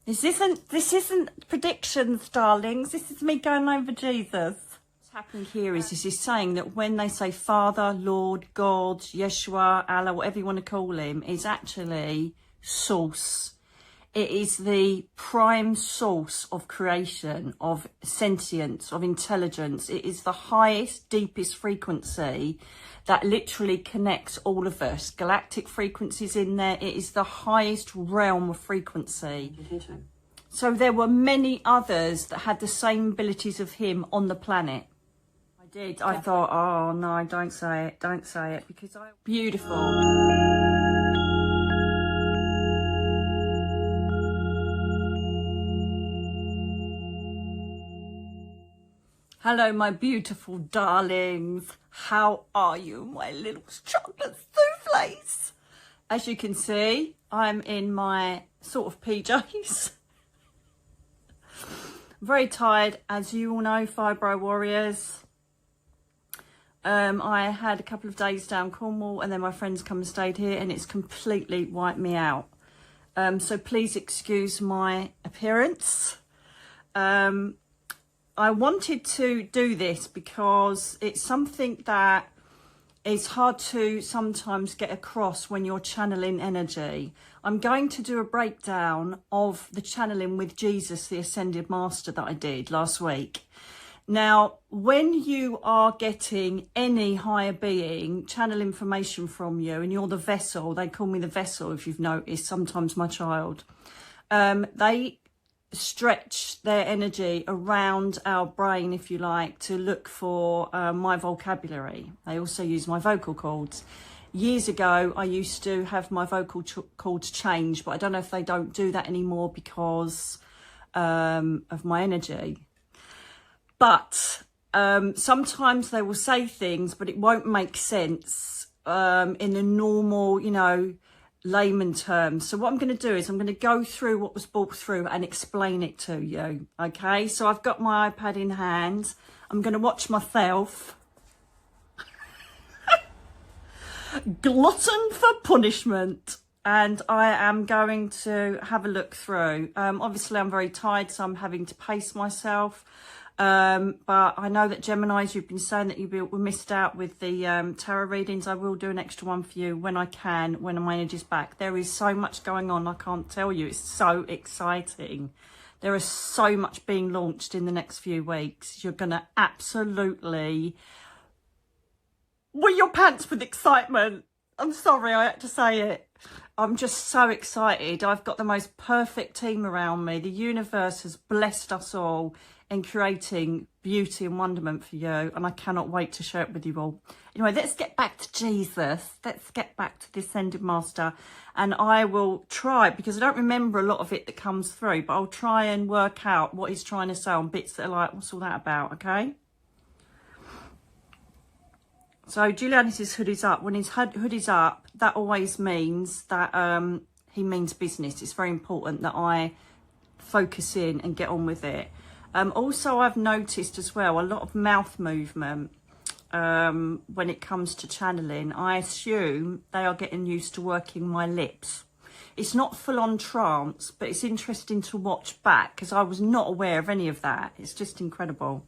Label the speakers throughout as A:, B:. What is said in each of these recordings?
A: This isn't predictions, darlings. This is me going over Jesus. What's happening here is this is saying that when they say Father, Lord, God, Yeshua, Allah, whatever you want to call him, is actually source. It is the prime source of creation, of sentience, of intelligence. It is the highest, deepest frequency that literally connects all of us. Galactic frequencies in there. It is the highest realm of frequency. So there were many others that had the same abilities of him on the planet. I did. I thought, oh no, don't say it. Don't say it, because beautiful. Hello, my beautiful darlings. How are you, my little chocolate souffles? As you can see, I'm in my sort of PJs. Very tired, as you all know, fibro warriors. I had a couple of days down Cornwall, and then my friends come and stayed here, and it's completely wiped me out. So please excuse my appearance. I wanted to do this because it's something that is hard to sometimes get across when you're channeling energy. I'm going to do a breakdown of the channeling with Jesus, the Ascended Master, that I did last week. Now, when you are getting any higher being channel information from you and you're the vessel, they call me the vessel if you've noticed, sometimes my child, they stretch their energy around our brain, if you like, to look for my vocabulary. They also use my vocal cords. Years ago, I used to have my vocal cords changed, but I don't know if they don't do that anymore because of my energy. But sometimes they will say things, but it won't make sense in the normal, you know, layman terms. So what I'm going to do is I'm going to go through what was brought through and explain it to you. Okay, so I've got my iPad in hand. I'm going to watch myself. Glutton for punishment. And I am going to have a look through. Obviously I'm very tired, so I'm having to pace myself. But I know that Geminis, you've been saying that you were missed out with the tarot readings. I will do an extra one for you when I can, when my energy's back. There is so much going on, I can't tell you. It's so exciting. There is so much being launched in the next few weeks. You're going to absolutely wet your pants with excitement. I'm sorry, I had to say it. I'm just so excited. I've got the most perfect team around me. The universe has blessed us all in creating beauty and wonderment for you, and I cannot wait to share it with you all. Anyway, let's get back to Jesus. Let's get back to the Ascended Master, and I will try, because I don't remember a lot of it that comes through, but I'll try and work out what he's trying to say on bits that are like, what's all that about, okay? So Julianus's hood is up. When his hood is up, that always means that he means business. It's very important that I focus in and get on with it. Also, I've noticed as well a lot of mouth movement when it comes to channeling. I assume they are getting used to working my lips. It's not full-on trance, but it's interesting to watch back because I was not aware of any of that. It's just incredible.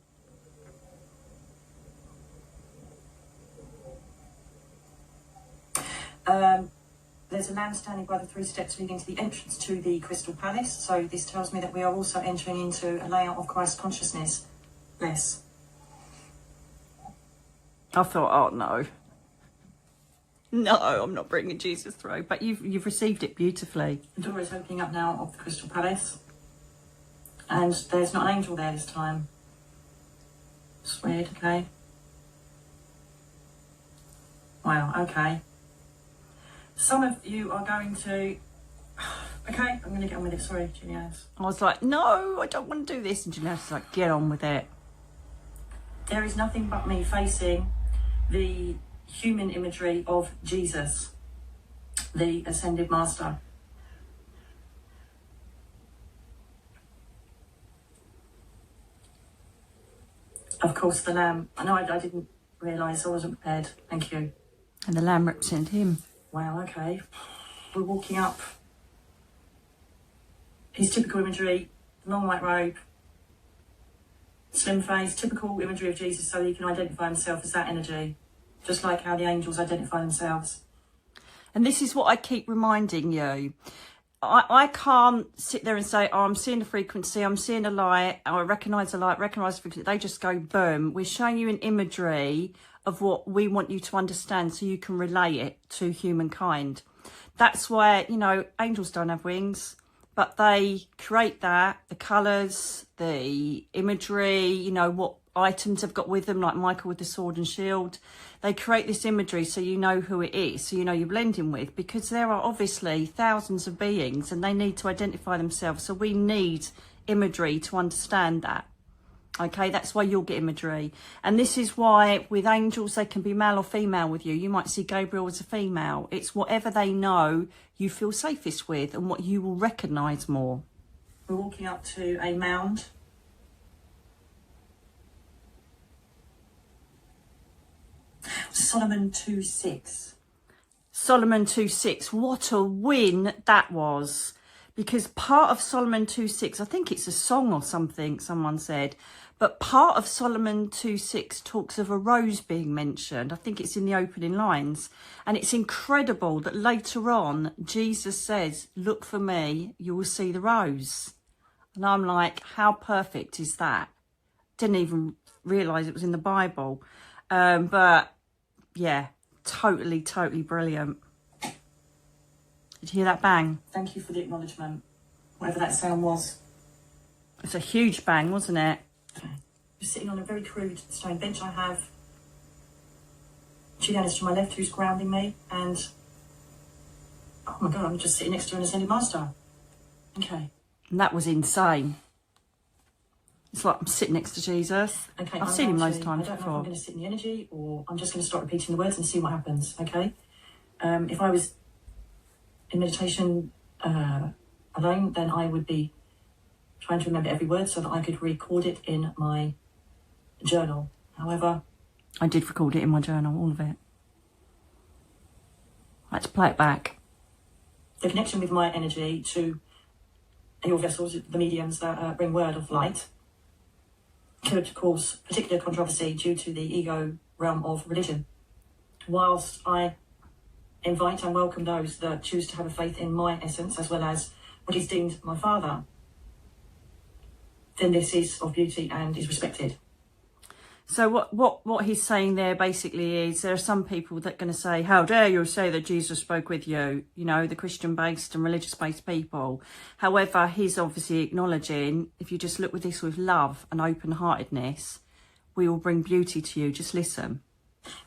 A: There's a lamb standing by the 3 steps leading to the entrance to the Crystal Palace. So this tells me that we are also entering into a layer of Christ consciousness. Yes. I thought, oh no. No, I'm not bringing Jesus through. But you've received it beautifully. The door is opening up now of the Crystal Palace. And there's not an angel there this time. It's weird, okay. Wow, okay. Some of you are going to... Okay, I'm going to get on with it. Sorry, Julianus. I was like, no, I don't want to do this. And Julianus was like, get on with it. There is nothing but me facing the human imagery of Jesus, the Ascended Master. Of course, the lamb. I know I didn't realise, I wasn't prepared. Thank you. And the lamb represented him. Wow, okay. We're walking up
B: his typical imagery, long white robe, slim face, typical imagery of Jesus, so he can identify himself as that energy, just like how the angels identify themselves.
A: And this is what I keep reminding you. I can't sit there and say, oh, I'm seeing a frequency, I'm seeing a light, I recognise a light, recognise a frequency. They just go boom. We're showing you an imagery of what we want you to understand so you can relay it to humankind. That's why, you know, angels don't have wings, but they create that, the colours, the imagery, you know, what items have got with them, like Michael with the sword and shield. They create this imagery so you know who it is, so you know you're blending with, because there are obviously thousands of beings and they need to identify themselves. So we need imagery to understand that. Okay, that's why you'll get imagery. And this is why with angels, they can be male or female with you. You might see Gabriel as a female. It's whatever they know you feel safest with and what you will recognise more.
B: We're walking up to a mound. Solomon 2:6.
A: Solomon 2:6. What a win that was. Because part of Solomon 2:6, I think it's a song or something, someone said, but part of Solomon 2:6 talks of a rose being mentioned. I think it's in the opening lines. And it's incredible that later on, Jesus says, look for me, you will see the rose. And I'm like, how perfect is that? Didn't even realise it was in the Bible. But yeah, totally brilliant. Did you hear that bang?
B: Thank you for the acknowledgement, whatever that sound was.
A: It's a huge bang, wasn't it?
B: Okay. You're sitting on a very crude stone bench. I have Juliana's to my left, who's grounding me, and oh my God, I'm just sitting next to an ascended master. Okay.
A: And that was insane. It's like I'm sitting next to Jesus.
B: Okay.
A: I've seen him most times
B: I don't know
A: before.
B: if I'm going to sit in the energy or I'm just going to start repeating the words and see what happens. Okay. If I was in meditation alone, then I would be trying to remember every word so that I could record it in my journal. However,
A: I did record it in my journal, all of it. I had to play it back.
B: The connection with my energy to your vessels, the mediums that bring word of light, could cause particular controversy due to the ego realm of religion. Whilst I invite and welcome those that choose to have a faith in my essence as well as what is deemed my father, then this is of beauty and is respected.
A: So what he's saying there basically is there are some people that are going to say, how dare you say that Jesus spoke with you, you know, the Christian-based and religious-based people. However, he's obviously acknowledging, if you just look with this with love and open-heartedness, we will bring beauty to you. Just listen.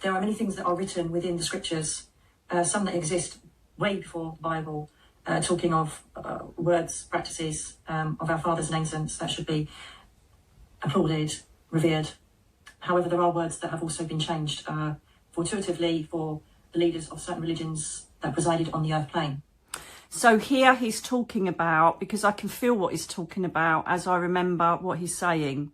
B: There are many things that are written within the scriptures, some that exist way before the Bible, talking of words, practices of our fathers and ancients that should be applauded, revered. However, there are words that have also been changed fortuitously for the leaders of certain religions that presided on the earth plane.
A: So here he's talking about, because I can feel what he's talking about as I remember what he's saying.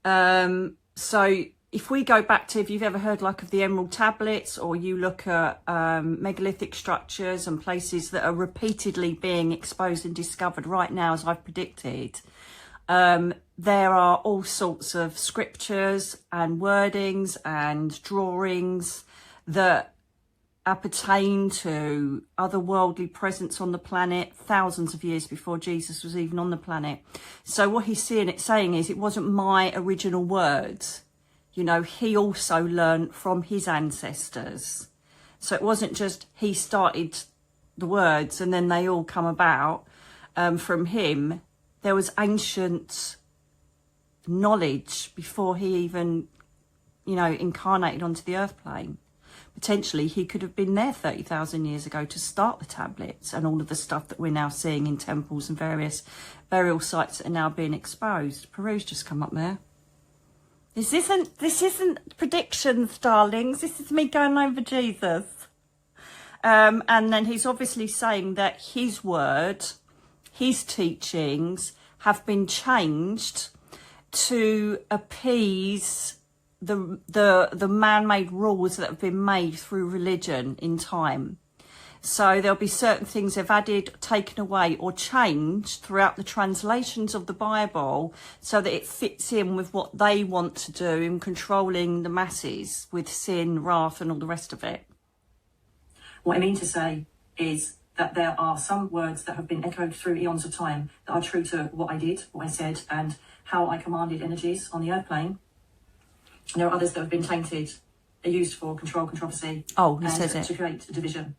A: So if we go back to, if you've ever heard like of the Emerald Tablets, or you look at megalithic structures and places that are repeatedly being exposed and discovered right now, as I've predicted, there are all sorts of scriptures and wordings and drawings that appertain to otherworldly presence on the planet thousands of years before Jesus was even on the planet. So what he's saying is it wasn't my original words. You know, he also learned from his ancestors. So it wasn't just he started the words and then they all come about from him. There was ancient knowledge before he even, you know, incarnated onto the earth plane. Potentially he could have been there 30,000 years ago to start the tablets and all of the stuff that we're now seeing in temples and various burial sites that are now being exposed. Peru's just come up there. This isn't predictions, darlings. This is me going over Jesus. And then he's obviously saying that his word, his teachings have been changed to appease the man-made rules that have been made through religion in time. So there'll be certain things they've added, taken away or changed throughout the translations of the Bible so that it fits in with what they want to do in controlling the masses with sin, wrath and all the rest of it.
B: What I mean to say is that there are some words that have been echoed through eons of time that are true to what I did, what I said, and how I commanded energies on the earth plane. And there are others that have been tainted, are used for control, controversy,
A: and
B: to create division.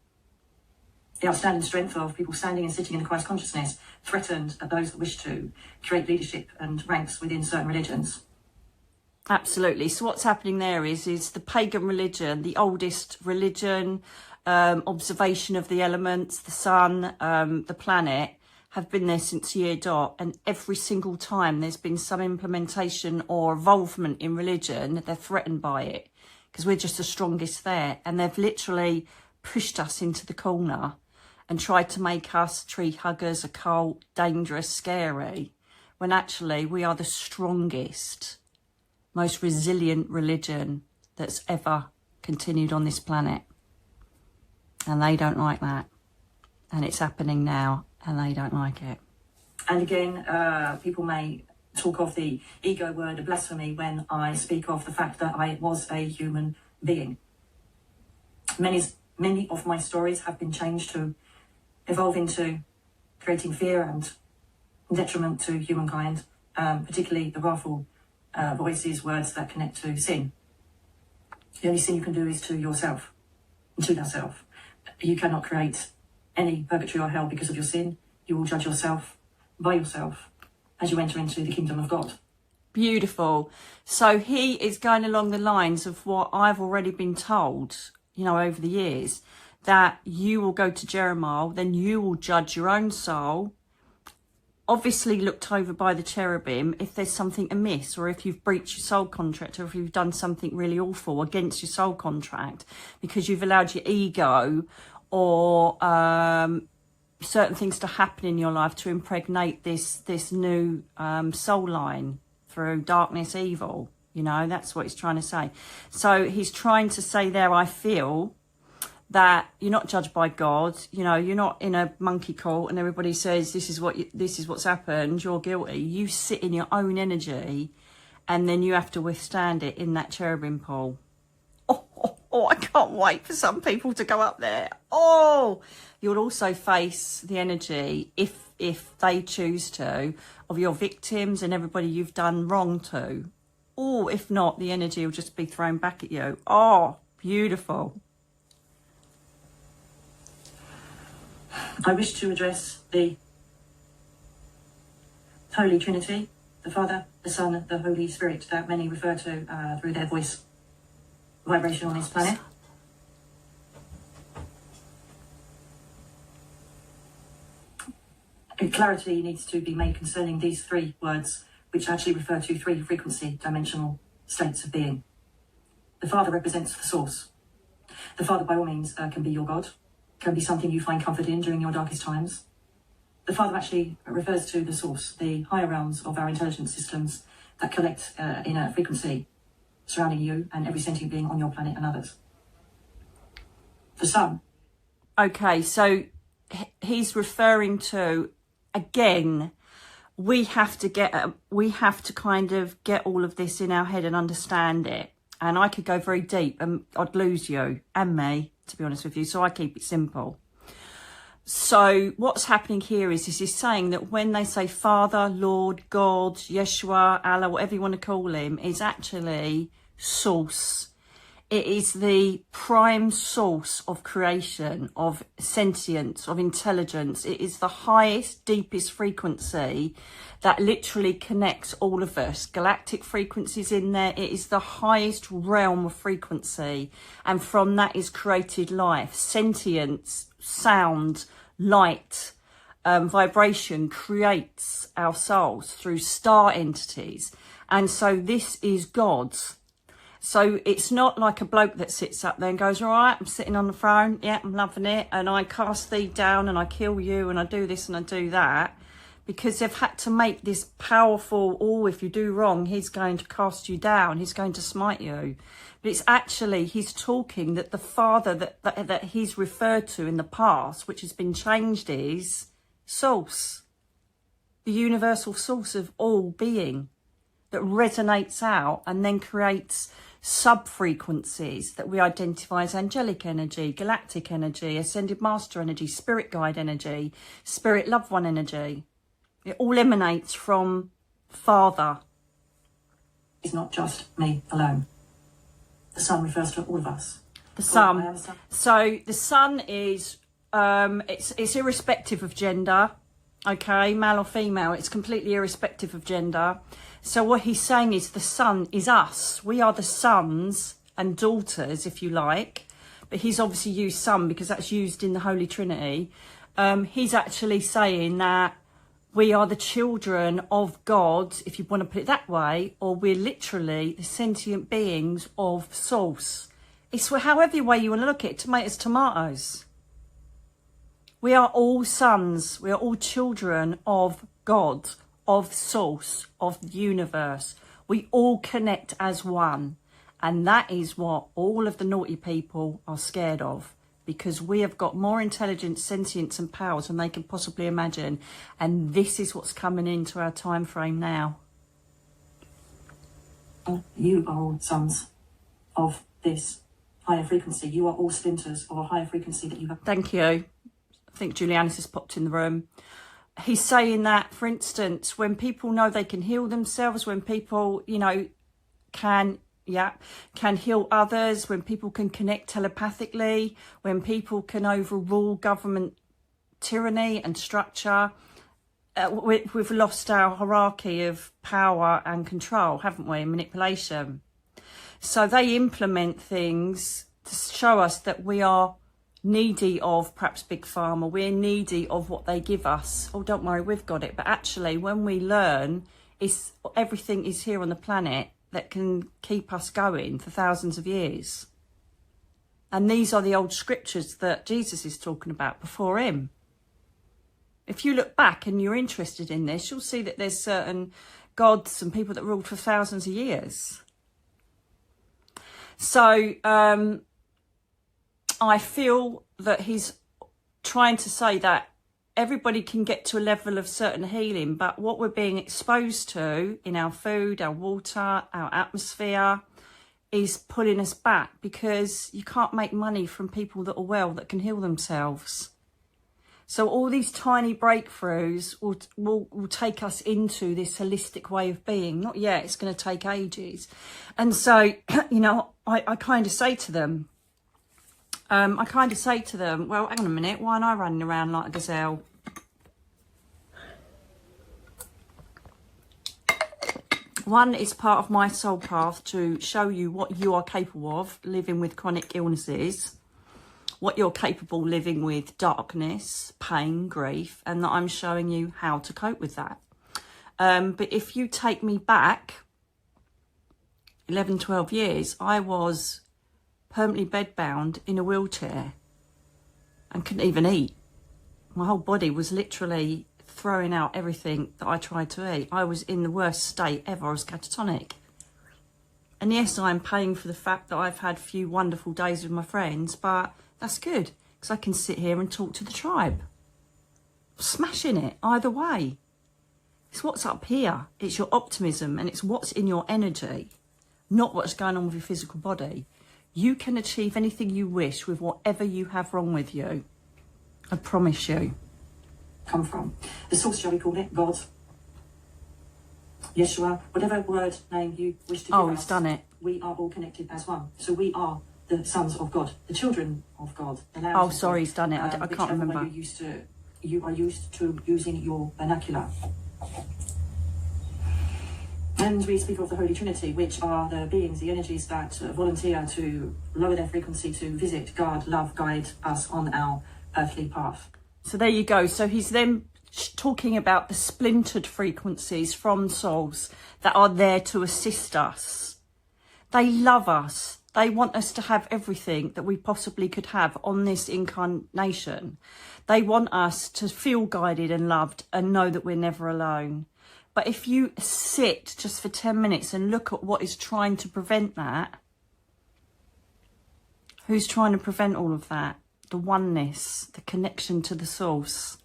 B: The outstanding strength of people standing and sitting in the Christ consciousness threatened at those that wish to create leadership and ranks within certain religions.
A: Absolutely. So what's happening there is the pagan religion, the oldest religion, observation of the elements, the sun, the planet, have been there since year dot, and every single time there's been some implementation or involvement in religion, they're threatened by it because we're just the strongest there, and they've literally pushed us into the corner and tried to make us tree huggers, occult, dangerous, scary, when actually we are the strongest, most resilient religion that's ever continued on this planet. And they don't like that. And it's happening now, and they don't like it.
B: And again, people may talk of the ego word, blasphemy, when I speak of the fact that I was a human being. Many of my stories have been changed to evolve into creating fear and detriment to humankind, particularly the wrathful voices, words that connect to sin. The only sin you can do is to yourself, and to thyself. You cannot create any purgatory or hell because of your sin. You will judge yourself by yourself as you enter into the kingdom of God.
A: Beautiful. So he is going along the lines of what I've already been told, you know, over the years, that you will go to Jeremiah, then you will judge your own soul, obviously looked over by the cherubim if there's something amiss, or if you've breached your soul contract, or if you've done something really awful against your soul contract because you've allowed your ego or certain things to happen in your life to impregnate this new soul line through darkness, evil. You know, that's what he's trying to say. So he's trying to say there, I feel that you're not judged by God. You know, you're not in a monkey court and everybody says this is what's happened, you're guilty. You sit in your own energy, and then you have to withstand it in that cherubim pool. I can't wait for some people to go up there. You'll also face the energy, if they choose to, of your victims and everybody you've done wrong to. Or if not, the energy will just be thrown back at you. Beautiful.
B: I wish to address the Holy Trinity, the Father, the Son, the Holy Spirit, that many refer to through their voice vibration on this planet. Clarity needs to be made concerning these three words, which actually refer to three frequency dimensional states of being. The Father represents the source. The Father, by all means, can be your God, can be something you find comfort in during your darkest times. The Father actually refers to the source, the higher realms of our intelligence systems that collect in a frequency surrounding you and every sentient being on your planet and others. The Son.
A: Okay, so he's referring to, again, we have to kind of get all of this in our head and understand it. And I could go very deep and I'd lose you and me, to be honest with you. So I keep it simple. So what's happening here is he's saying that when they say Father, Lord, God, Yeshua, Allah, whatever you want to call him, is actually source. It is the prime source of creation, of sentience, of intelligence. It is the highest, deepest frequency that literally connects all of us. Galactic frequencies in there. It is the highest realm of frequency. And from that is created life. Sentience, sound, light, vibration creates our souls through star entities. And so this is God's. So it's not like a bloke that sits up there and goes, all right, I'm sitting on the throne. Yeah, I'm loving it. And I cast thee down and I kill you and I do this and I do that. because they've had to make this powerful, oh, if you do wrong, he's going to cast you down, he's going to smite you. But it's actually, he's talking that the Father that he's referred to in the past, which has been changed, is Source, the universal source of all being, that resonates out and then creates sub-frequencies that we identify as angelic energy, galactic energy, ascended master energy, spirit guide energy, spirit loved one energy. It all emanates from Father.
B: It's not just me alone. The Son refers to all of us.
A: The Son. So the Son is, it's irrespective of gender, okay, male or female. It's completely irrespective of gender. So what he's saying is the Son is us. We are the sons and daughters, if you like. But he's obviously used son because that's used in the Holy Trinity. He's actually saying that we are the children of God, if you want to put it that way, or we're literally the sentient beings of Source. It's however way you want to look at it, tomatoes, tomatoes. We are all sons, we are all children of God, of Source, of the universe. We all connect as one. And that is what all of the naughty people are scared of. Because we have got more intelligence, sentience and powers than they can possibly imagine. And this is what's coming into our time frame now.
B: You are all sons of this higher frequency. You are all splinters of a higher frequency that you have.
A: Thank you. I think Julianus has popped in the room. He's saying that, for instance, when people know they can heal themselves, when people, you know, can heal others, when people can connect telepathically, when people can overrule government tyranny and structure, we've lost our hierarchy of power and control, haven't we, and manipulation. So they implement things to show us that we are needy of perhaps Big Pharma, we're needy of what they give us. Oh, don't worry, we've got it. But actually, when we learn, everything is here on the planet that can keep us going for thousands of years. And these are the old scriptures that Jesus is talking about before him. If you look back and you're interested in this, you'll see that there's certain gods and people that ruled for thousands of years. So I feel that he's trying to say that everybody can get to a level of certain healing, but what we're being exposed to in our food, our water, our atmosphere is pulling us back, because you can't make money from people that are well, that can heal themselves. So all these tiny breakthroughs will take us into this holistic way of being. Not yet, it's going to take ages. And so, you know, I kind of say to them, well, hang on a minute, why am I running around like a gazelle? One is part of my soul path to show you what you are capable of living with chronic illnesses, what you're capable living with darkness, pain, grief, and that I'm showing you how to cope with that. But if you take me back 11, 12 years, I was permanently bedbound in a wheelchair and couldn't even eat. My whole body was literally throwing out everything that I tried to eat. I was in the worst state ever. I was catatonic. And yes, I'm paying for the fact that I've had a few wonderful days with my friends, but that's good because I can sit here and talk to the tribe. Smashing it either way. It's what's up here. It's your optimism and it's what's in your energy, not what's going on with your physical body. You can achieve anything you wish with whatever you have wrong with you. I promise you.
B: Come from the source, shall we call it, God, Yeshua, whatever word name you wish to give
A: Oh,
B: us.
A: he's done it.
B: We are all connected as one. So we are the sons of God, the children of God.
A: Oh, sorry, he's done it. I can't remember.
B: You are used to using your vernacular. And we speak of the Holy Trinity, which are the beings, the energies that volunteer to lower their frequency to visit, guard, love, guide us on our earthly path.
A: So there you go. So he's then talking about the splintered frequencies from souls that are there to assist us. They love us. They want us to have everything that we possibly could have on this incarnation. They want us to feel guided and loved and know that we're never alone. But if you sit just for 10 minutes and look at what is trying to prevent that, who's trying to prevent all of that? The oneness, the connection to the source.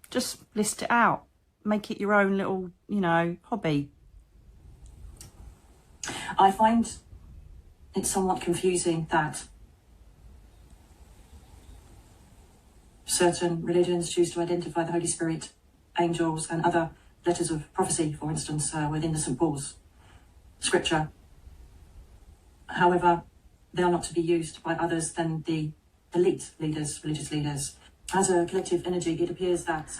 A: Just list it out. Make it your own little, you know, hobby.
B: I find it's somewhat confusing that certain religions choose to identify the Holy Spirit, angels, and other letters of prophecy, for instance, within the St. Paul's scripture. However, they are not to be used by others than the elite leaders, religious leaders. As a collective energy, it appears that...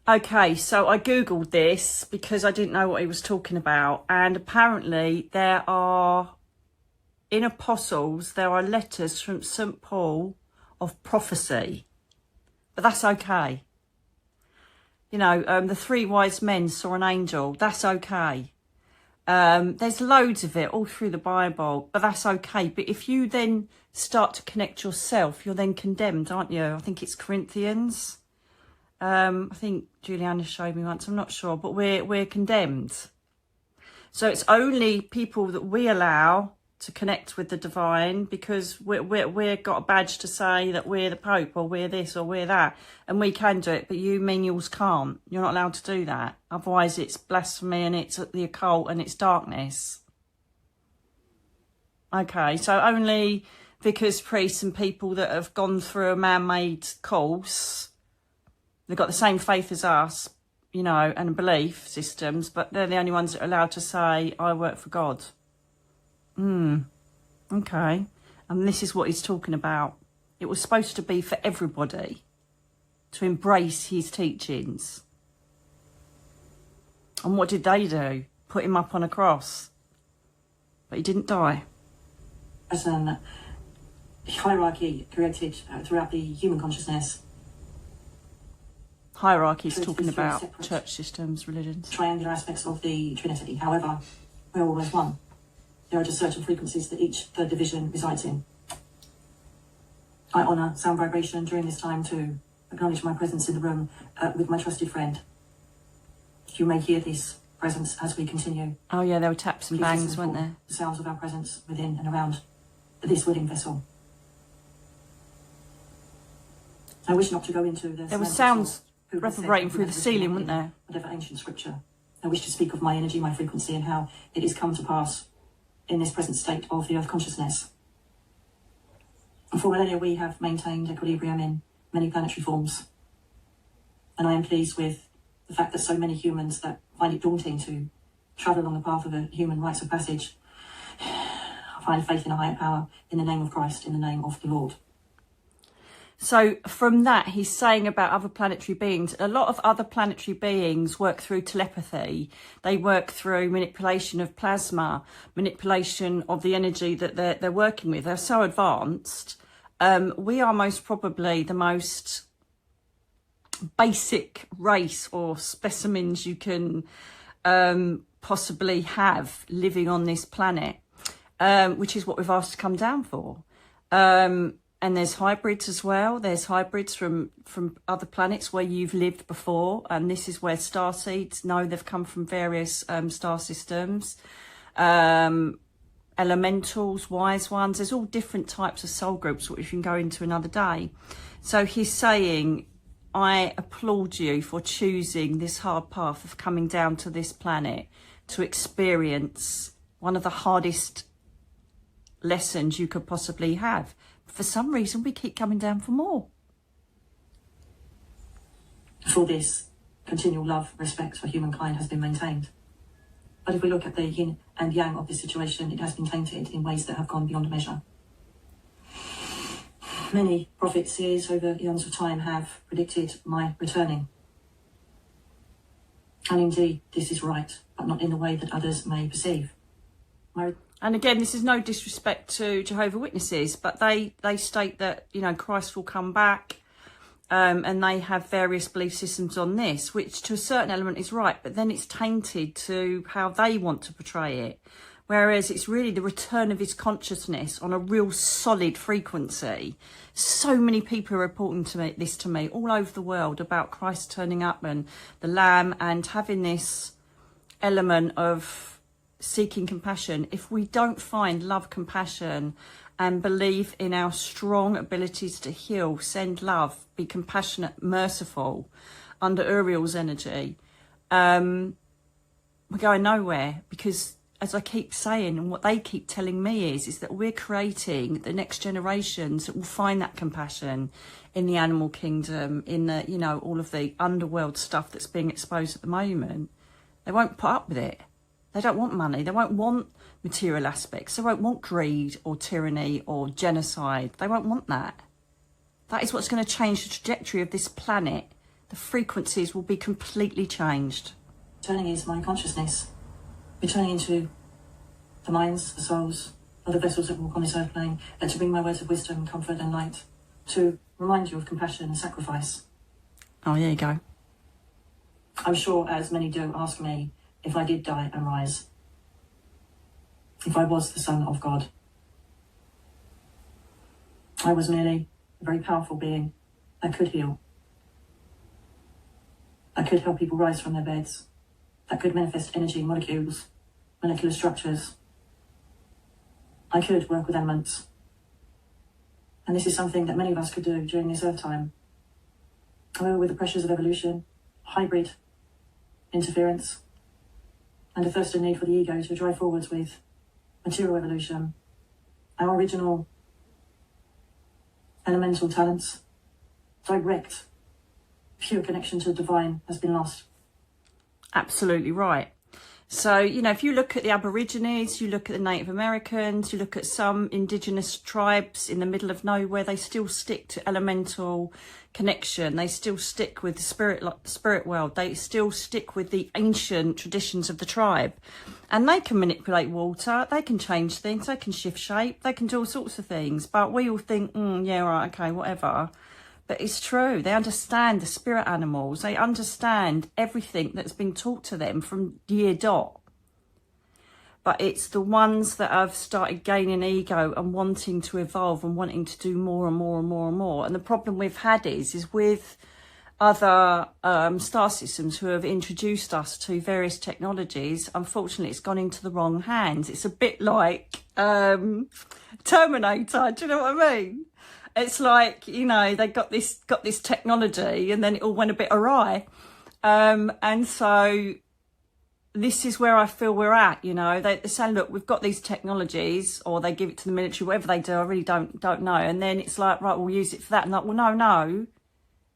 A: Okay, so I Googled this because I didn't know what he was talking about. And apparently there are, in apostles, there are letters from St. Paul of prophecy. But that's okay. You know, the 3 wise men saw an angel. That's okay. There's loads of it all through the Bible, but that's okay. But if you then start to connect yourself, you're then condemned, aren't you? I think it's Corinthians. I think Juliana showed me once, I'm not sure, but we're condemned. So it's only people that we allow to connect with the divine, because we've got a badge to say that we're the Pope or we're this or we're that, and we can do it, but you menials can't. You're not allowed to do that. Otherwise it's blasphemy and it's the occult and it's darkness. Okay, so only vicars, priests and people that have gone through a man-made course, they've got the same faith as us, you know, and belief systems, but they're the only ones that are allowed to say, I work for God. Okay. And this is what he's talking about. It was supposed to be for everybody to embrace his teachings. And what did they do? Put him up on a cross. But he didn't die.
B: As an hierarchy created throughout the human consciousness.
A: Hierarchy is talking about church systems, religions.
B: Triangular aspects of the Trinity. However, we're always one. There are just certain frequencies that each third division resides in. I honour sound vibration during this time to acknowledge my presence in the room with my trusted friend. You may hear this presence as we continue.
A: Oh yeah, there were taps and bangs, weren't there?
B: The sounds of our presence within and around this willing vessel. I wish not to go into the...
A: There were sounds reverberating through the ceiling, weren't there?
B: Whatever ancient scripture. I wish to speak of my energy, my frequency, and how it has come to pass in this present state of the earth consciousness. And for millennia we have maintained equilibrium in many planetary forms. And I am pleased with the fact that so many humans that find it daunting to travel along the path of a human rites of passage find faith in a higher power, in the name of Christ, in the name of the Lord.
A: So from that, he's saying about other planetary beings, a lot of other planetary beings work through telepathy. They work through manipulation of plasma, manipulation of the energy that they're working with. They're so advanced. We are most probably the most basic race or specimens you can possibly have living on this planet, which is what we've asked to come down for. And there's hybrids as well. There's hybrids from other planets where you've lived before. And this is where starseeds know they've come from various star systems. Elementals, wise ones. There's all different types of soul groups, which we can go into another day. So he's saying, I applaud you for choosing this hard path of coming down to this planet to experience one of the hardest lessons you could possibly have. For some reason, we keep coming down for more.
B: For this, continual love, respect for humankind has been maintained. But if we look at the yin and yang of this situation, it has been tainted in ways that have gone beyond measure. Many prophets, seers over eons of time have predicted my returning. And indeed, this is right, but not in the way that others may perceive.
A: And again, this is no disrespect to Jehovah's Witnesses, but they state that, you know, Christ will come back, and they have various belief systems on this, which to a certain element is right, but then it's tainted to how they want to portray it. Whereas it's really the return of his consciousness on a real solid frequency. So many people are reporting this to me all over the world about Christ turning up and the Lamb and having this element of seeking compassion. If we don't find love, compassion, and believe in our strong abilities to heal, send love, be compassionate, merciful, under Uriel's energy, we're going nowhere. Because, as I keep saying, and what they keep telling me is that we're creating the next generations that will find that compassion in the animal kingdom, in the, you know, all of the underworld stuff that's being exposed at the moment. They won't put up with it. They don't want money. They won't want material aspects. They won't want greed or tyranny or genocide. They won't want that. That is what's going to change the trajectory of this planet. The frequencies will be completely changed.
B: Turning is my consciousness. Returning into the minds, the souls of the vessels that walk on this earth plane, and to bring my words of wisdom, comfort and light, to remind you of compassion and sacrifice.
A: Oh, there you go.
B: I'm sure, as many do, ask me if I did die and rise, if I was the Son of God. I was merely a very powerful being that could heal, that could help people rise from their beds, that could manifest energy, molecules, molecular structures. I could work with elements. And this is something that many of us could do during this earth time. However, with the pressures of evolution, hybrid interference, and a thirst and need for the ego to drive forwards with material evolution, our original elemental talents, direct, pure connection to the divine has been lost.
A: Absolutely right. So, you know, if you look at the Aborigines, you look at the Native Americans, you look at some indigenous tribes in the middle of nowhere, they still stick to elemental connection. They still stick with the spirit world. They still stick with the ancient traditions of the tribe. And they can manipulate water, they can change things, they can shift shape, they can do all sorts of things. But we all think, yeah, right, okay, whatever. But it's true. They understand the spirit animals. They understand everything that's been taught to them from year dot. But it's the ones that have started gaining ego and wanting to evolve and wanting to do more and more and more and more. And the problem we've had is with other star systems who have introduced us to various technologies, unfortunately, it's gone into the wrong hands. It's a bit like Terminator. Do you know what I mean? It's like, you know, they got this technology and then it all went a bit awry. And so this is where I feel we're at, you know. They say, look, we've got these technologies, or they give it to the military, whatever they do, I really don't know. And then it's like, right, we'll use it for that. And like, well, no,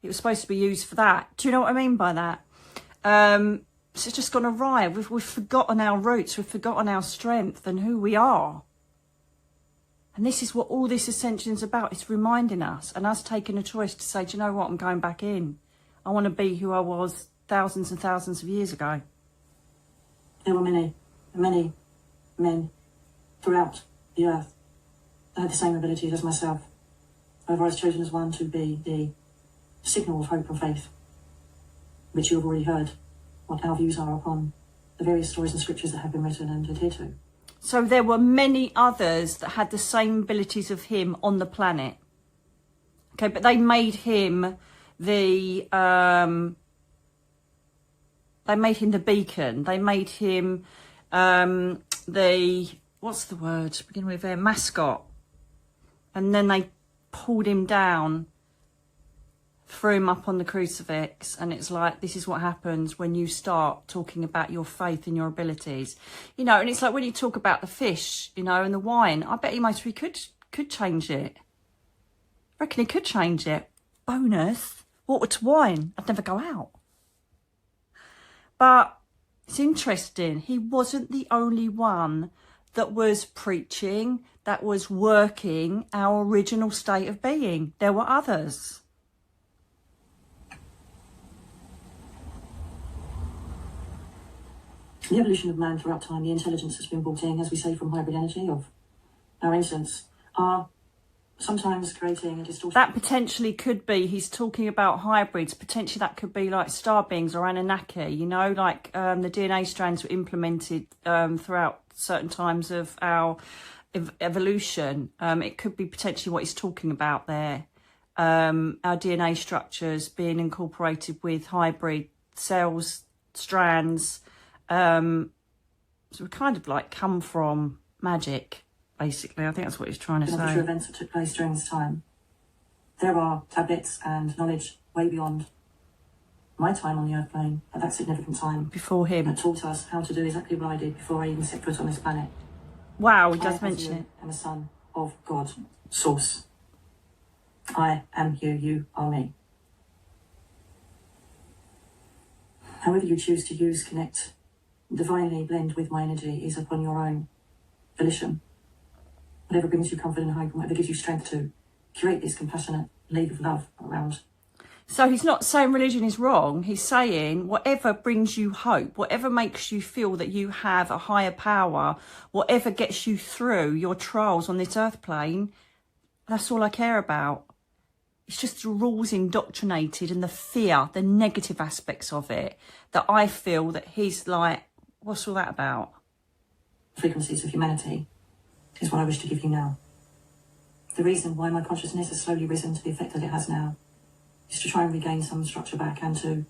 A: it was supposed to be used for that. Do you know what I mean by that? So it's just gone awry. We've forgotten our roots. We've forgotten our strength and who we are. And this is what all this ascension is about. It's reminding us and us taking a choice to say, do you know what? I'm going back in. I want to be who I was thousands and thousands of years ago.
B: There were many men throughout the earth that had the same abilities as myself. However, I was chosen as one to be the signal of hope and faith, which you have already heard what our views are upon the various stories and scriptures that have been written and adhered to.
A: So there were many others that had the same abilities of him on the planet. Okay, but they made him the beacon. They made him the, what's the word? Begin with their mascot. And then they pulled him down, threw him up on the crucifix, and it's like, this is what happens when you start talking about your faith and your abilities, you know. And it's like when you talk about the fish, you know, and the wine, I bet he most could change it. I reckon he could change it. Bonus, water to wine. I'd never go out. But it's interesting, he wasn't the only one that was preaching, that was working our original state of being. There were others.
B: The evolution of man throughout time, the intelligence that's been brought in, as we say, from hybrid energy of our ancients, are sometimes creating a distortion.
A: That potentially could be, he's talking about hybrids, potentially that could be like star beings or Anunnaki, you know, like the DNA strands were implemented throughout certain times of our evolution. It could be potentially what he's talking about there. Our DNA structures being incorporated with hybrid cells, strands. So we kind of like come from magic, basically. I think that's what he's trying to say.
B: The future events that took place during this time. There are tablets and knowledge way beyond my time on the earth plane at that significant time.
A: Before him.
B: That taught us how to do exactly what I did before I even set foot on this planet.
A: Wow, he does mention it.
B: I am a son of God, Source. I am you, you are me. However you choose to use, connect, divinely blend with my energy is upon your own volition. Whatever brings you comfort and hope, and whatever gives you strength to curate this compassionate league of love around.
A: So he's not saying religion is wrong. He's saying whatever brings you hope, whatever makes you feel that you have a higher power, whatever gets you through your trials on this earth plane, that's all I care about. It's just the rules indoctrinated and the fear, the negative aspects of it, that I feel that he's like, what's all that about?
B: Frequencies of humanity is what I wish to give you now. The reason why my consciousness has slowly risen to the effect that it has now is to try and regain some structure back and to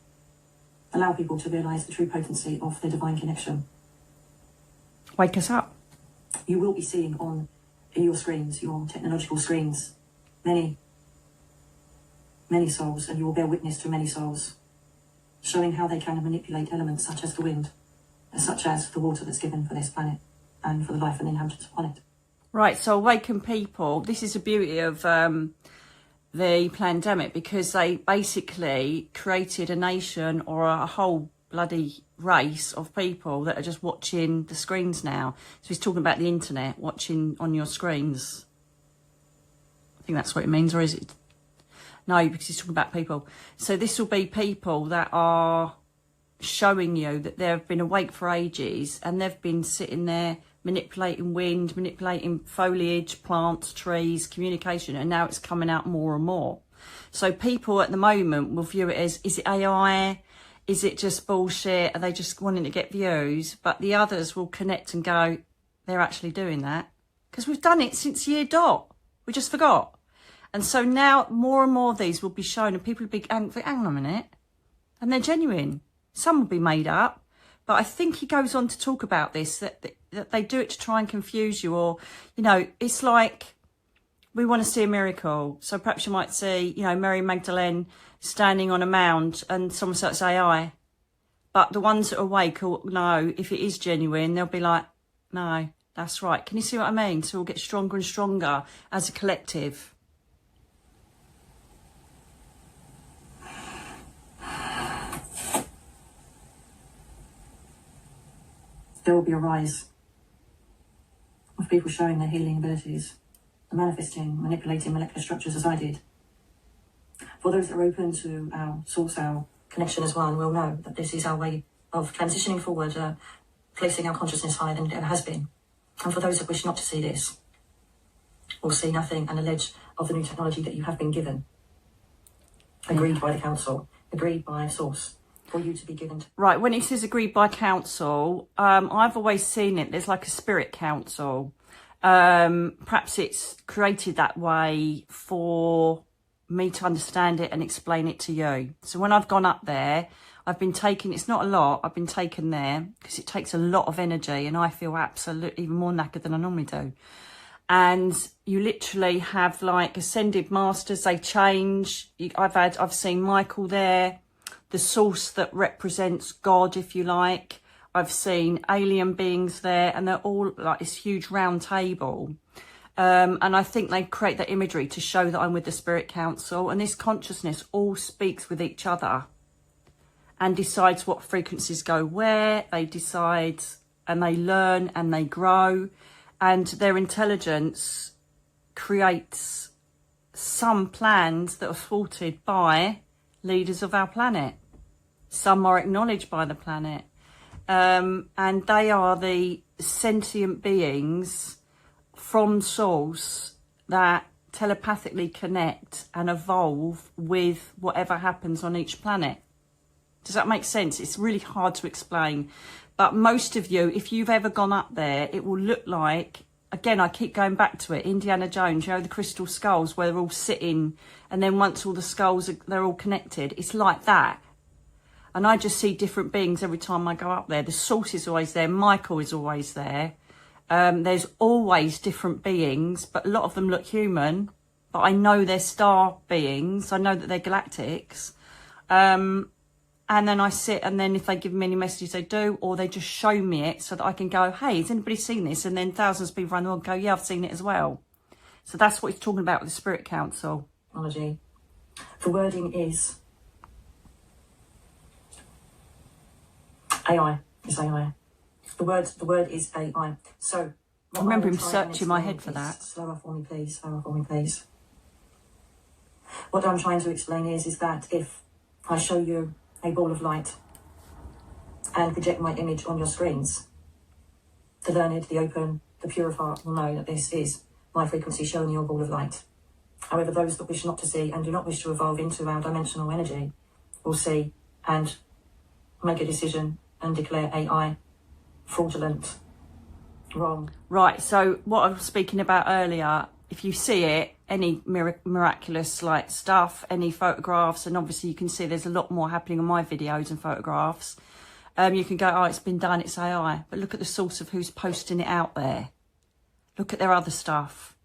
B: allow people to realise the true potency of their divine connection.
A: Wake us up.
B: You will be seeing on your screens, your technological screens, many souls, and you will bear witness to many souls, showing how they can manipulate elements such as the wind, and such as the water that's given for this planet and for the life and inhabitants upon it.
A: Right, so awaken people. This is the beauty of the pandemic, because they basically created a nation or a whole bloody race of people that are just watching the screens now. So he's talking about the internet, watching on your screens. I think that's what it means, or is it? No, because he's talking about people. So this will be people that are showing you that they've been awake for ages and they've been sitting there manipulating wind, manipulating foliage, plants, trees, communication, and now it's coming out more and more. So people at the moment will view it as, is it AI? Is it just bullshit? Are they just wanting to get views? But the others will connect and go, they're actually doing that. Because we've done it since year dot. We just forgot. And so now more and more of these will be shown, and people will be, hang on a minute. And they're genuine. Some will be made up. But I think he goes on to talk about this, that they do it to try and confuse you, or, you know, it's like we want to see a miracle. So perhaps you might see, you know, Mary Magdalene standing on a mound and someone starts AI. But the ones that are awake will know if it is genuine, they'll be like, no, that's right. Can you see what I mean? So we'll get stronger and stronger as a collective.
B: There will be a rise of people showing their healing abilities, manifesting, manipulating molecular structures as I did. For those that are open to our source, our connection as one, will know that this is our way of transitioning forward, placing our consciousness higher than it ever has been. And for those that wish not to see this, will see nothing and allege of the new technology that you have been given, agreed by the council, agreed by source, for you to be given.
A: Right, when it says agreed by council, I've always seen it, there's like a spirit council. Perhaps it's created that way for me to understand it and explain it to you. So when I've gone up there, I've been taken, it's not a lot, I've been taken there because it takes a lot of energy and I feel absolutely even more knackered than I normally do. And you literally have like ascended masters, they change. I've seen Michael there, the source that represents God, if you like. I've seen alien beings there, and they're all like this huge round table. And I think they create that imagery to show that I'm with the Spirit Council, and this consciousness all speaks with each other and decides what frequencies go where. They decide and they learn and they grow, and their intelligence creates some plans that are thwarted by leaders of our planet. Some are acknowledged by the planet, and they are the sentient beings from source that telepathically connect and evolve with whatever happens on each planet. Does that make sense? It's really hard to explain. But most of you, if you've ever gone up there, it will look like, again, I keep going back to it, Indiana Jones, you know, the crystal skulls where they're all sitting, and then once all the skulls, they're all connected. It's like that. And I just see different beings every time I go up there. The source is always there. Michael is always there. There's always different beings, but a lot of them look human. But I know they're star beings. I know that they're galactics. And then I sit, and then if they give me any messages, they do, or they just show me it so that I can go, hey, has anybody seen this? And then thousands of people run and go, yeah, I've seen it as well. So that's what he's talking about with the Spirit Council.
B: Technology. The wording is AI. It's AI. The word is AI. So
A: I remember him searching my head for that.
B: Slower for me, please. Slower for me, please. What I'm trying to explain is that if I show you a ball of light and project my image on your screens, the learned, the open, the pure of heart will know that this is my frequency showing you a ball of light. However, those that wish not to see and do not wish to evolve into our dimensional energy will see and make a decision and declare AI fraudulent, wrong.
A: Right, so what I was speaking about earlier, if you see it, any miraculous like stuff, any photographs, and obviously you can see there's a lot more happening on my videos and photographs, you can go, oh, it's been done, it's AI. But look at the source of who's posting it out there. Look at their other stuff.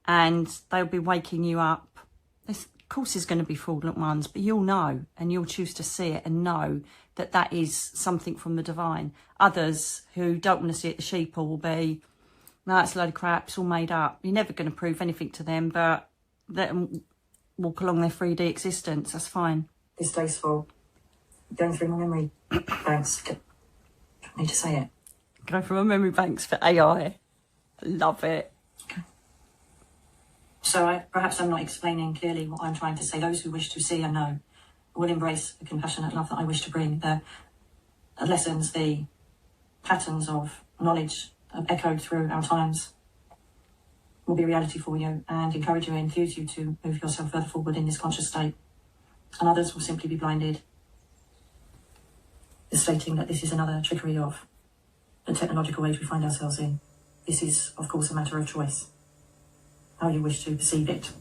A: And they'll be waking you up. Of course there's going to be fraudulent ones, but you'll know, and you'll choose to see it and know that that is something from the divine. Others who don't want to see it, the sheeple, will be, no, it's a load of crap, it's all made up. You're never going to prove anything to them, but let them walk along their 3D existence, that's fine.
B: Distasteful. Going through my memory banks. I need to say it.
A: Go from my memory banks for AI. Love it.
B: Okay. So perhaps I'm not explaining clearly what I'm trying to say. Those who wish to see and know will embrace the compassionate love that I wish to bring. The lessons, the patterns of knowledge echoed through our times will be a reality for you and encourage you and enthuse you to move yourself further forward in this conscious state. And others will simply be blinded, stating that this is another trickery of the technological age we find ourselves in. This is, of course, a matter of choice, how you wish to perceive it.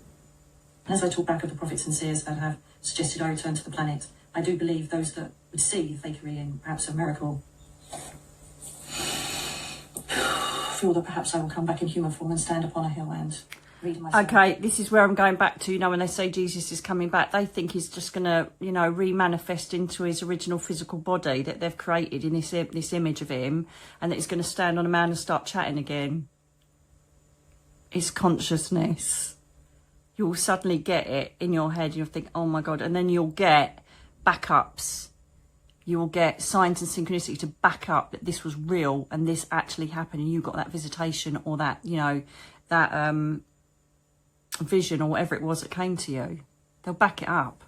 B: And as I talk back of the prophets and seers that have suggested I return to the planet, I do believe those that would see fakery in perhaps a miracle feel that perhaps I will come back in human form and stand upon a hill and read myself.
A: Okay, this is where I'm going back to, you know, when they say Jesus is coming back, they think he's just going to, you know, re-manifest into his original physical body that they've created in this image of him, and that he's going to stand on a man and start chatting again. It's consciousness. You'll suddenly get it in your head, you'll think, oh my God, and then you'll get backups. You will get signs and synchronicity to back up that this was real and this actually happened, and you got that visitation or that, you know, that vision or whatever it was that came to you. They'll back it up.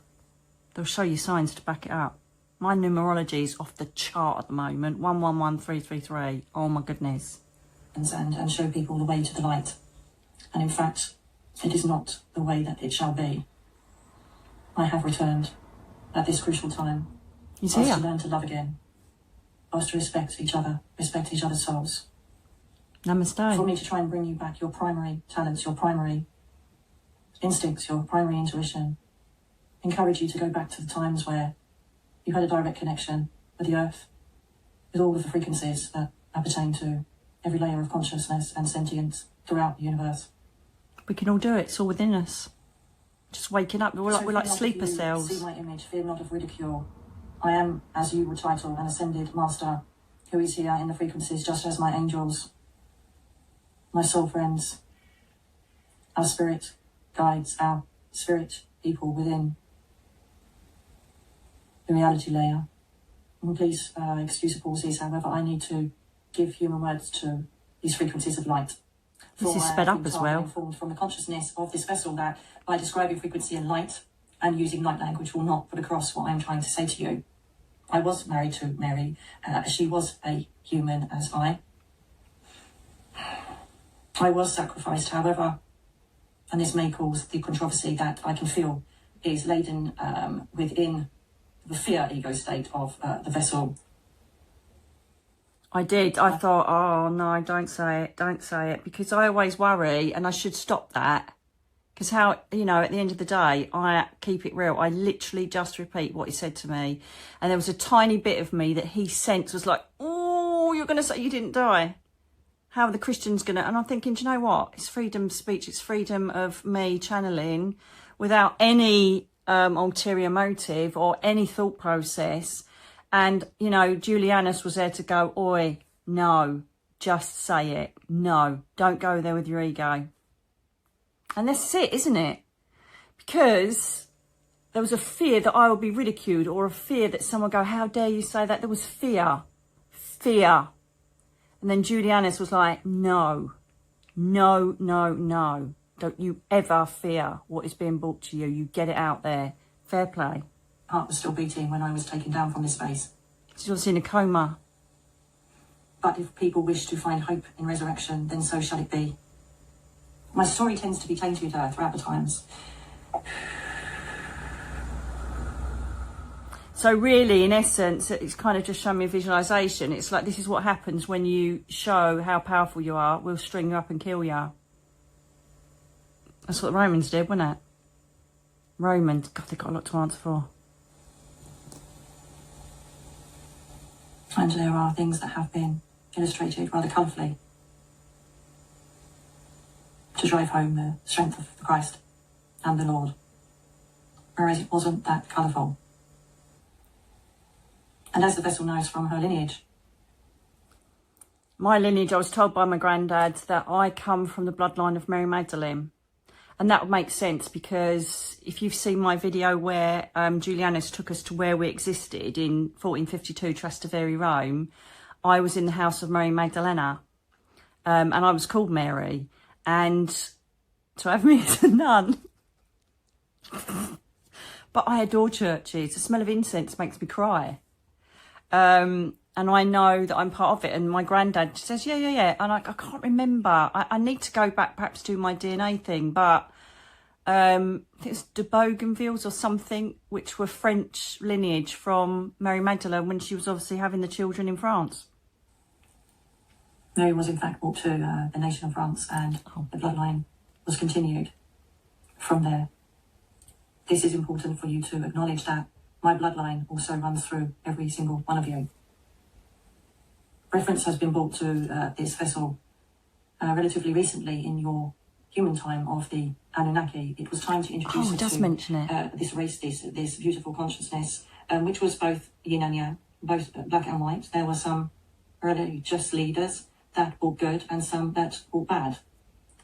A: They'll show you signs to back it up. My numerology is off the chart at the moment. 111333. Oh my goodness.
B: And show people the way to the light. And in fact, it is not the way that it shall be. I have returned at this crucial time.
A: He's
B: for us
A: here.
B: to learn to love again. For us to respect each other, respect each other's souls.
A: Namaste.
B: For me to try and bring you back your primary talents, your primary instincts, your primary intuition. Encourage you to go back to the times where you had a direct connection with the earth, with all of the frequencies that appertain to every layer of consciousness and sentience throughout the universe.
A: We can all do it. It's all within us. Just waking up. We're like sleeper cells.
B: See my image, fear not of ridicule. I am, as you would title, an ascended master who is here in the frequencies, just as my angels, my soul friends, our spirit guides, our spirit people within the reality layer. And please excuse the pauses, however, I need to give human words to these frequencies of light.
A: This is sped up as well.
B: Informed from the consciousness of this vessel that by describing frequency and light and using light language will not put across what I'm trying to say to you. I was married to Mary. She was a human as I. I was sacrificed, however, and this may cause the controversy that I can feel is laden within the fear ego state of the vessel.
A: I did. I thought, oh no, don't say it, don't say it, because I always worry, and I should stop that. Because how, you know, at the end of the day, I keep it real. I literally just repeat what he said to me. And there was a tiny bit of me that he sensed was like, oh, you're going to say you didn't die. How are the Christians going to... And I'm thinking, do you know what? It's freedom of speech. It's freedom of me channeling without any ulterior motive or any thought process. And, you know, Julianus was there to go, oi, no, just say it. No, don't go there with your ego. And that's it, isn't it? Because there was a fear that I would be ridiculed, or a fear that someone would go, how dare you say that? There was fear. Fear. And then Julianus was like, no, no, no, no. Don't you ever fear what is being brought to you. You get it out there. Fair play.
B: Heart was still beating when I was taken down from this space.
A: She was in a coma.
B: But if people wish to find hope in resurrection, then so shall it be. My story tends to be tainted throughout the times.
A: So really, in essence, it's kind of just showing me a visualisation. It's like, this is what happens when you show how powerful you are. We'll string you up and kill you. That's what the Romans did, wasn't it? Romans, God, they've got a lot to answer for.
B: And there are things that have been illustrated rather colourfully to drive home the strength of Christ and the Lord, whereas it wasn't that colourful. And as the vessel knows from her lineage,
A: my lineage, I was told by my granddad that I come from the bloodline of Mary Magdalene. And that would make sense, because if you've seen my video where Julianus took us to where we existed in 1452, Trastevere, Rome, I was in the house of Mary Magdalena, and I was called Mary. And to have me as a nun. But I adore churches. The smell of incense makes me cry. And I know that I'm part of it. And my granddad says, yeah. And I can't remember. I need to go back, perhaps do my DNA thing. But I think it's de Bougainville's or something, which were French lineage from Mary Magdalene when she was obviously having the children in France.
B: Mary was in fact brought to the nation of France, and the bloodline was continued from there. This is important for you to acknowledge that my bloodline also runs through every single one of you. Reference has been brought to this vessel relatively recently in your human time of the Anunnaki. It was time to introduce
A: it does mention it.
B: This race, this beautiful consciousness, which was both yin and yang, both black and white. There were some religious leaders that brought good and some that brought bad.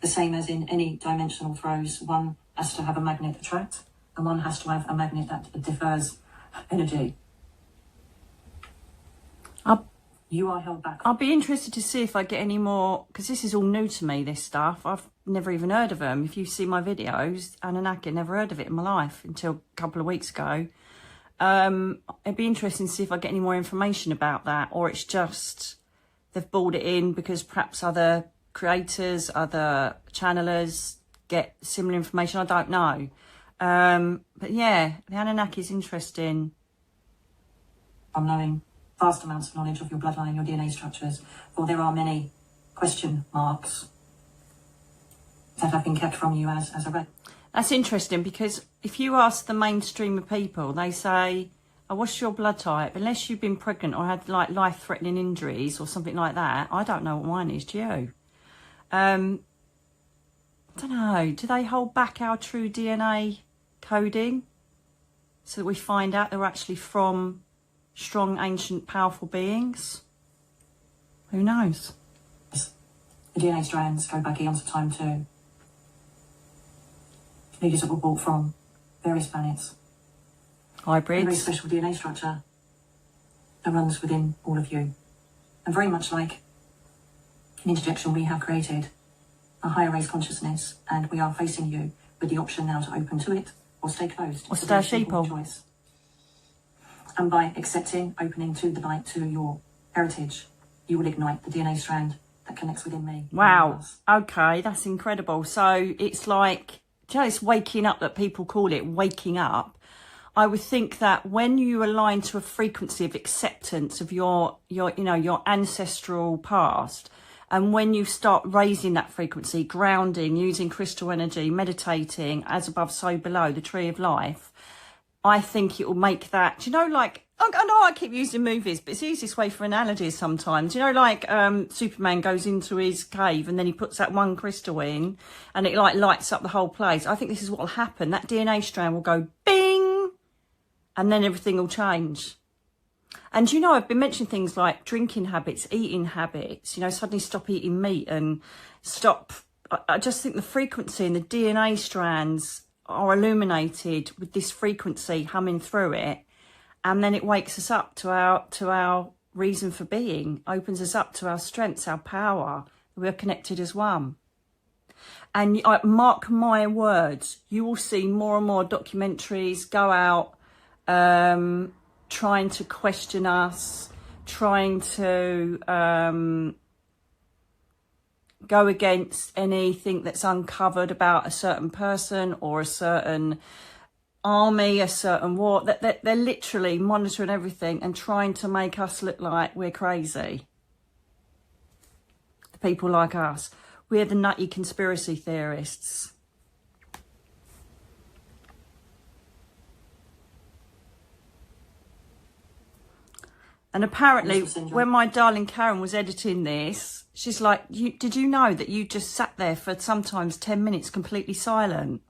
B: The same as in any dimensional throws, one has to have a magnet attract, and one has to have a magnet that differs energy. You are held back.
A: I'll be interested to see if I get any more, because this is all new to me, this stuff. I've never even heard of them. If you see my videos, Anunnaki, never heard of it in my life until a couple of weeks ago. It'd be interesting to see if I get any more information about that, or it's just they've brought it in because perhaps other creators, other channelers get similar information. I don't know. But yeah, the Anunnaki is interesting.
B: I'm knowing vast amounts of knowledge of your bloodline, your DNA structures, for there are many question marks that have been kept from you as a red.
A: That's interesting, because if you ask the mainstream of people, they say, oh, what's your blood type? Unless you've been pregnant or had like life-threatening injuries or something like that, I don't know what mine is, do you? I don't know. Do they hold back our true DNA coding so that we find out they're actually from strong, ancient, powerful beings? Who knows?
B: The DNA strands go back eons of time too. Leaders that were brought from various planets.
A: Hybrids.
B: A very special DNA structure that runs within all of you. And very much like an interjection we have created, a higher race consciousness, and we are facing you with the option now to open to it or stay closed.
A: Or stay sheeple.
B: Choice. And by accepting, opening to the light, to your heritage, you will ignite the DNA strand that connects within me.
A: Wow. Okay, that's incredible. So it's like, do you know, it's waking up that people call it, waking up. I would think that when you align to a frequency of acceptance of your ancestral past, and when you start raising that frequency, grounding, using crystal energy, meditating, as above, so below, the tree of life, I think it will make that, like, I know I keep using movies, but it's the easiest way for analogies sometimes. Like Superman goes into his cave and then he puts that one crystal in and it like lights up the whole place. I think this is what will happen. That DNA strand will go bing and then everything will change. And I've been mentioning things like drinking habits, eating habits, suddenly stop eating meat and stop. I just think the frequency and the DNA strands are illuminated with this frequency humming through it. And then it wakes us up to our reason for being, opens us up to our strengths, our power. We're connected as one. And mark my words, you will see more and more documentaries go out trying to question us, trying to go against anything that's uncovered about a certain person or a certain army, a certain war. They're literally monitoring everything and trying to make us look like we're crazy. The people like us. We're the nutty conspiracy theorists. And apparently, when my darling Karen was editing this, she's like, did you know that you just sat there for sometimes 10 minutes completely silent?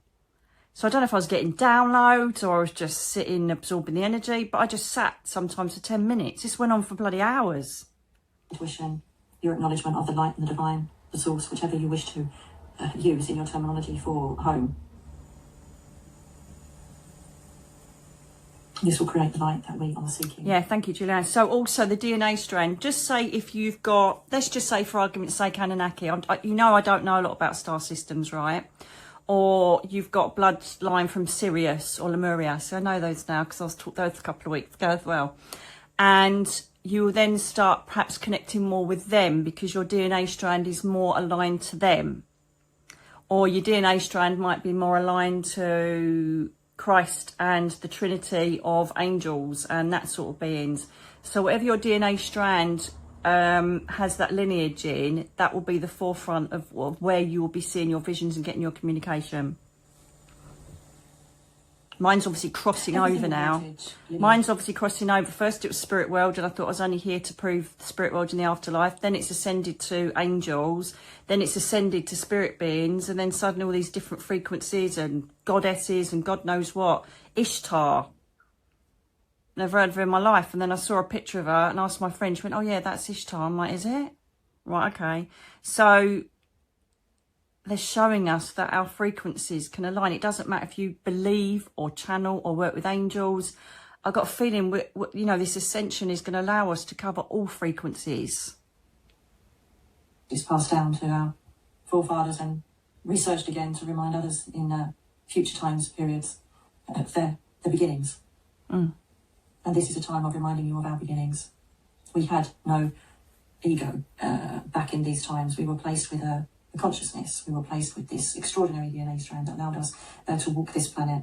A: So I don't know if I was getting downloads or I was just sitting absorbing the energy, but I just sat sometimes for 10 minutes. This went on for bloody hours.
B: Intuition, your acknowledgement of the light and the divine, the source, whichever you wish to use in your terminology for home. This will create the light that we are seeking.
A: Yeah, thank you, Julianne. So also the DNA strand, just say if you've got, let's just say for argument's sake, Anunnaki. I don't know a lot about star systems, right? Or you've got bloodline from Sirius or Lemuria. So I know those now because I was taught those a couple of weeks ago as well. And you will then start perhaps connecting more with them because your DNA strand is more aligned to them. Or your DNA strand might be more aligned to Christ and the Trinity of angels and that sort of beings. So whatever your DNA strand has that lineage in, that will be the forefront of where you will be seeing your visions and getting your communication. Mine's obviously crossing over now. Mine's obviously crossing over. First it was spirit world and I thought I was only here to prove the spirit world in the afterlife. Then it's ascended to angels. Then it's ascended to spirit beings. And then suddenly all these different frequencies and goddesses and God knows what. Ishtar. Never heard of her in my life. And then I saw a picture of her and asked my friend. She went, oh yeah, that's Ishtar. I'm like, is it? Right, okay. So they're showing us that our frequencies can align. It doesn't matter if you believe or channel or work with angels. I've got a feeling, this ascension is going to allow us to cover all frequencies.
B: It's passed down to our forefathers and researched again to remind others in future times, periods, of their beginnings. And this is a time of reminding you of our beginnings. We had no ego back in these times. We were placed with a consciousness. We were placed with this extraordinary DNA strand that allowed us to walk this planet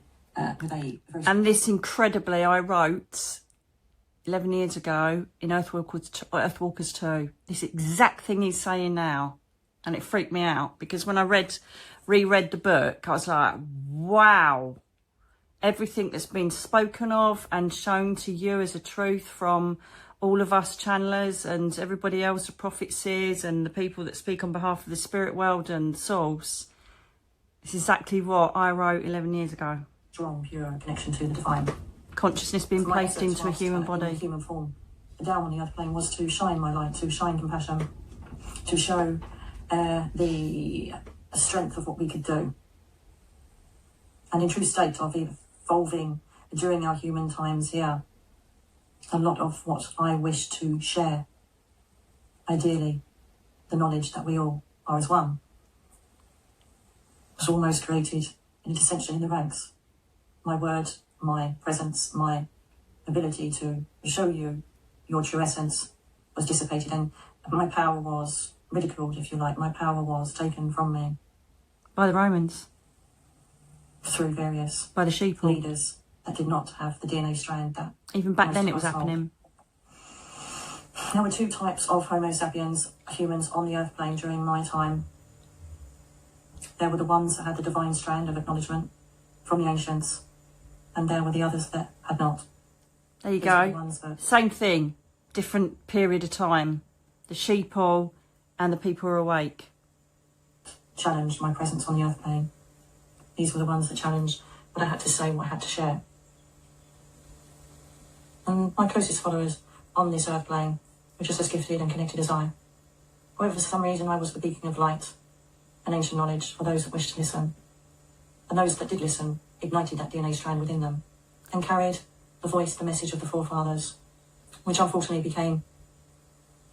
B: with a very...
A: And this incredibly, I wrote 11 years ago in Earthwalkers 2. This exact thing he's saying now. And it freaked me out because when I reread the book, I was like, wow. Everything that's been spoken of and shown to you as a truth from all of us channelers and everybody else, the prophet seers and the people that speak on behalf of the spirit world and source. It's exactly what I wrote 11 years ago.
B: Strong, pure connection to the divine.
A: Consciousness being placed into a human body.
B: Human form. The down on the earth plane was to shine my light, to shine compassion, to show the strength of what we could do. And in true state of evolving during our human times here, a lot of what I wish to share, ideally, the knowledge that we all are as one, was almost created in dissension in the ranks. My word, my presence, my ability to show you your true essence was dissipated and my power was ridiculed, if you like. My power was taken from me.
A: By the Romans.
B: Through various
A: by the sheeple
B: leaders that did not have the DNA strand that...
A: Even back then it was happening.
B: There were two types of Homo sapiens, humans, on the earth plane during my time. There were the ones that had the divine strand of acknowledgement from the ancients, and there were the others that had not.
A: There you go. Same thing, different period of time. The sheeple and the people who are awake.
B: Challenged my presence on the earth plane. These were the ones that challenged what I had to say, what I had to share. And my closest followers on this earth plane were just as gifted and connected as I. However, for some reason, I was the beacon of light and ancient knowledge for those that wished to listen. And those that did listen ignited that DNA strand within them and carried the voice, the message of the forefathers, which unfortunately became,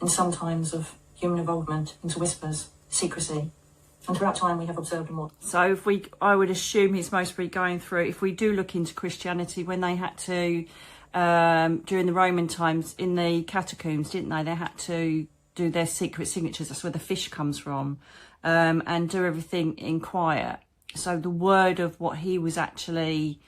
B: in some times of human involvement, into whispers, secrecy. And throughout time, we have observed more.
A: So I would assume he's mostly going through, if we do look into Christianity, when they had to, during the Roman times, in the catacombs, didn't they? They had to do their secret signatures. That's where the fish comes from, and do everything in quiet. So the word of what he was actually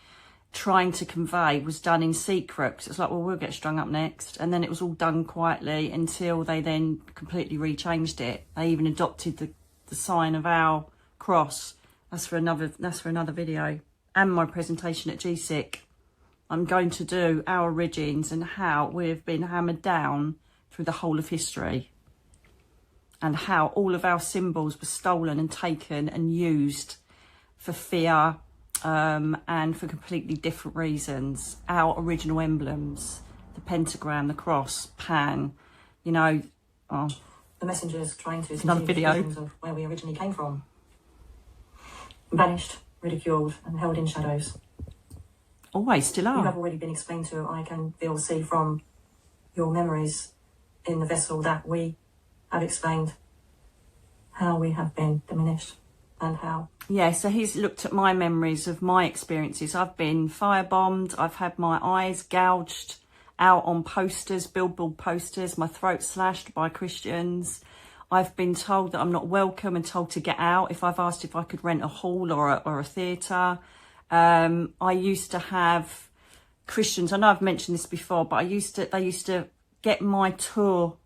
A: trying to convey was done in secret. Because it's like, well, we'll get strung up next. And then it was all done quietly until they then completely rechanged it. They even adopted the sign of our cross. That's for another video. And my presentation at GSIC. I'm going to do our origins and how we've been hammered down through the whole of history. And how all of our symbols were stolen and taken and used for fear, and for completely different reasons. Our original emblems, the pentagram, the cross, Pan, you know. Oh,
B: the messengers trying to
A: another video
B: of where we originally came from, banished, ridiculed, and held in shadows.
A: Always still are.
B: You have already been explained to. I can feel, see from your memories in the vessel that we have explained how we have been diminished. And how?
A: Yeah, so he's looked at my memories of my experiences. I've been firebombed. I've had my eyes gouged out on posters, billboard posters, my throat slashed by Christians. I've been told that I'm not welcome and told to get out if I've asked if I could rent a hall or a theatre. I used to have Christians, I know I've mentioned this before, but they used to get my tour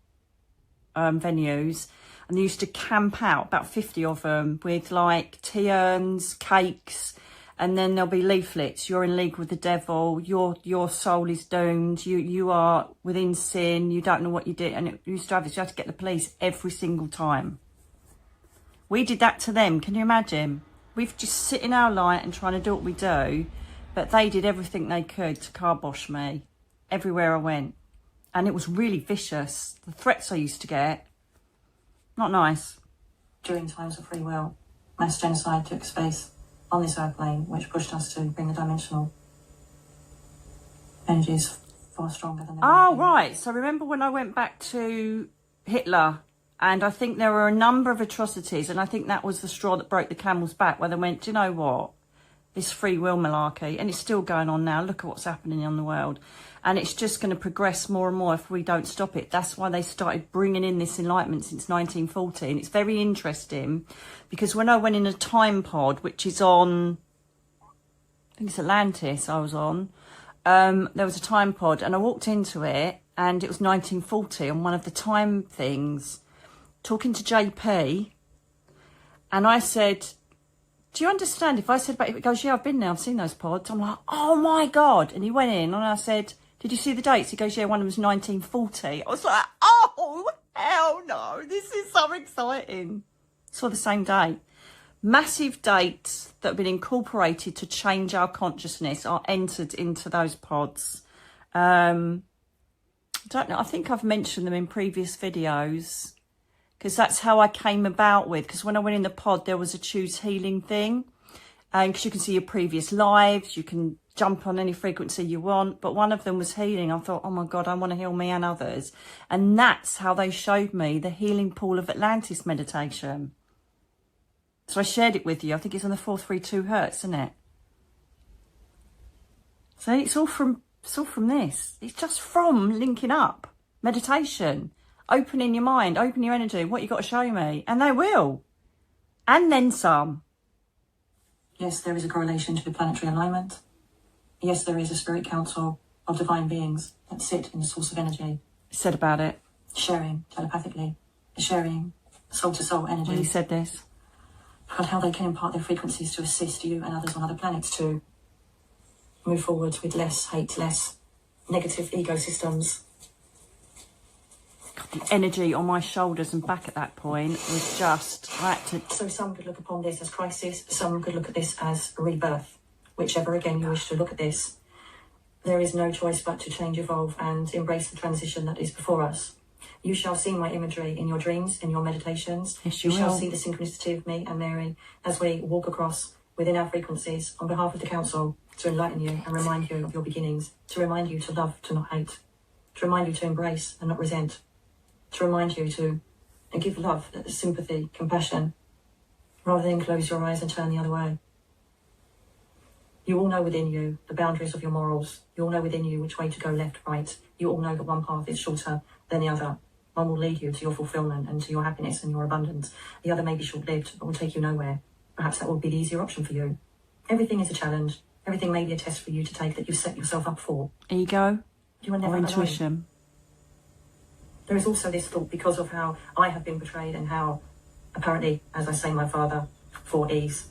A: venues, and they used to camp out, about 50 of them, with like tea urns, cakes, and then there'll be leaflets. You're in league with the devil. Your soul is doomed. You are within sin. You don't know what you did. And it used to have this. You had to get the police every single time. We did that to them. Can you imagine? We've just sit in our light and trying to do what we do, but they did everything they could to carbosh me everywhere I went. And it was really vicious. The threats I used to get, not nice.
B: During times of free will, mass genocide took space on this earth plane, which pushed us to bring the dimensional energies far stronger than...
A: Oh, right. So remember when I went back to Hitler, and I think there were a number of atrocities, and I think that was the straw that broke the camel's back, where they went, do you know what? This free will malarkey, and it's still going on now. Look at what's happening in the world. And it's just going to progress more and more if we don't stop it. That's why they started bringing in this Enlightenment since 1940. And it's very interesting because when I went in a time pod, which is on, I think it's Atlantis I was on, there was a time pod and I walked into it and it was 1940 on one of the time things, talking to JP. And I said, do you understand if I said about it? He goes, yeah, I've been there. I've seen those pods. I'm like, oh my God. And he went in and I said, did you see the dates? He goes, yeah, one of them was 1940. I was like, oh, hell no. This is so exciting. Saw the same date. Massive dates that have been incorporated to change our consciousness are entered into those pods. I don't know. I think I've mentioned them in previous videos because that's how I came about with. Because when I went in the pod, there was a choose healing thing. And because you can see your previous lives, you can jump on any frequency you want. But one of them was healing. I thought, oh my God, I want to heal me and others. And that's how they showed me the Healing Pool of Atlantis meditation. So I shared it with you. I think it's on the 432 Hertz, isn't it? So it's all from this. It's just from linking up. Meditation. Opening your mind. Open your energy. What you got to show me. And they will. And then some.
B: Yes, there is a correlation to planetary alignment, Yes, there is a spirit council of divine beings that sit in the source of energy.
A: Said about it.
B: Sharing telepathically, sharing soul-to-soul energy.
A: When he said this.
B: But how they can impart their frequencies to assist you and others on other planets to move forward with less hate, less negative ecosystems.
A: God, the energy on my shoulders and back at that point was just, I had to...
B: So some could look upon this as crisis, some could look at this as rebirth. Whichever, again, you wish to look at this. There is no choice but to change, evolve, and embrace the transition that is before us. You shall see my imagery in your dreams, in your meditations.
A: Yes,
B: you shall
A: will.
B: see the synchronicity of me and Mary as we walk across within our frequencies on behalf of the council to enlighten you and remind you of your beginnings, to remind you to love, to not hate, to remind you to embrace and not resent, to remind you to give love, sympathy, compassion, rather than close your eyes and turn the other way. You all know within you the boundaries of your morals. You all know within you which way to go, left, right. You all know that one path is shorter than the other. One will lead you to your fulfillment and to your happiness and your abundance. The other may be short-lived, but will take you nowhere. Perhaps that will be the easier option for you. Everything is a challenge. Everything may be a test for you to take that you've set yourself up for.
A: Ego
B: You are never
A: or intuition.
B: alone. There is also this thought, because of how I have been portrayed and how, apparently, as I say, my father, 4 E's,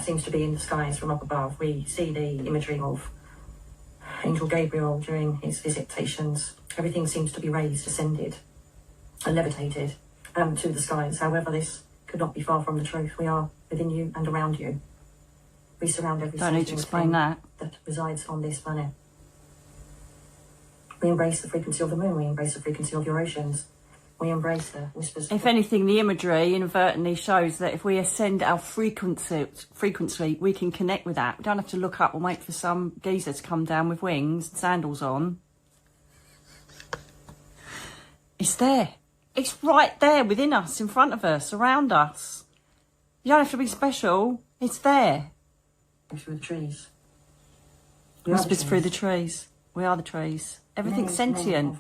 B: seems to be in the skies from up above. We see the imagery of Angel Gabriel during his visitations. Everything seems to be raised, ascended, and levitated to the skies. However, this could not be far from the truth. We are within you and around you. We surround every
A: Don't need to explain that.
B: resides on this planet. We embrace the frequency of the moon. We embrace the frequency of your oceans. We embrace the whispers.
A: If anything, the imagery inadvertently shows that if we ascend our frequency, we can connect with that. We don't have to look up and wait for some geezer to come down with wings and sandals on. It's there. It's right there within us, in front of us, around us. You don't have to be special. It's there.
B: Through the trees.
A: Whispers through the trees. We are the trees. Everything's sentient.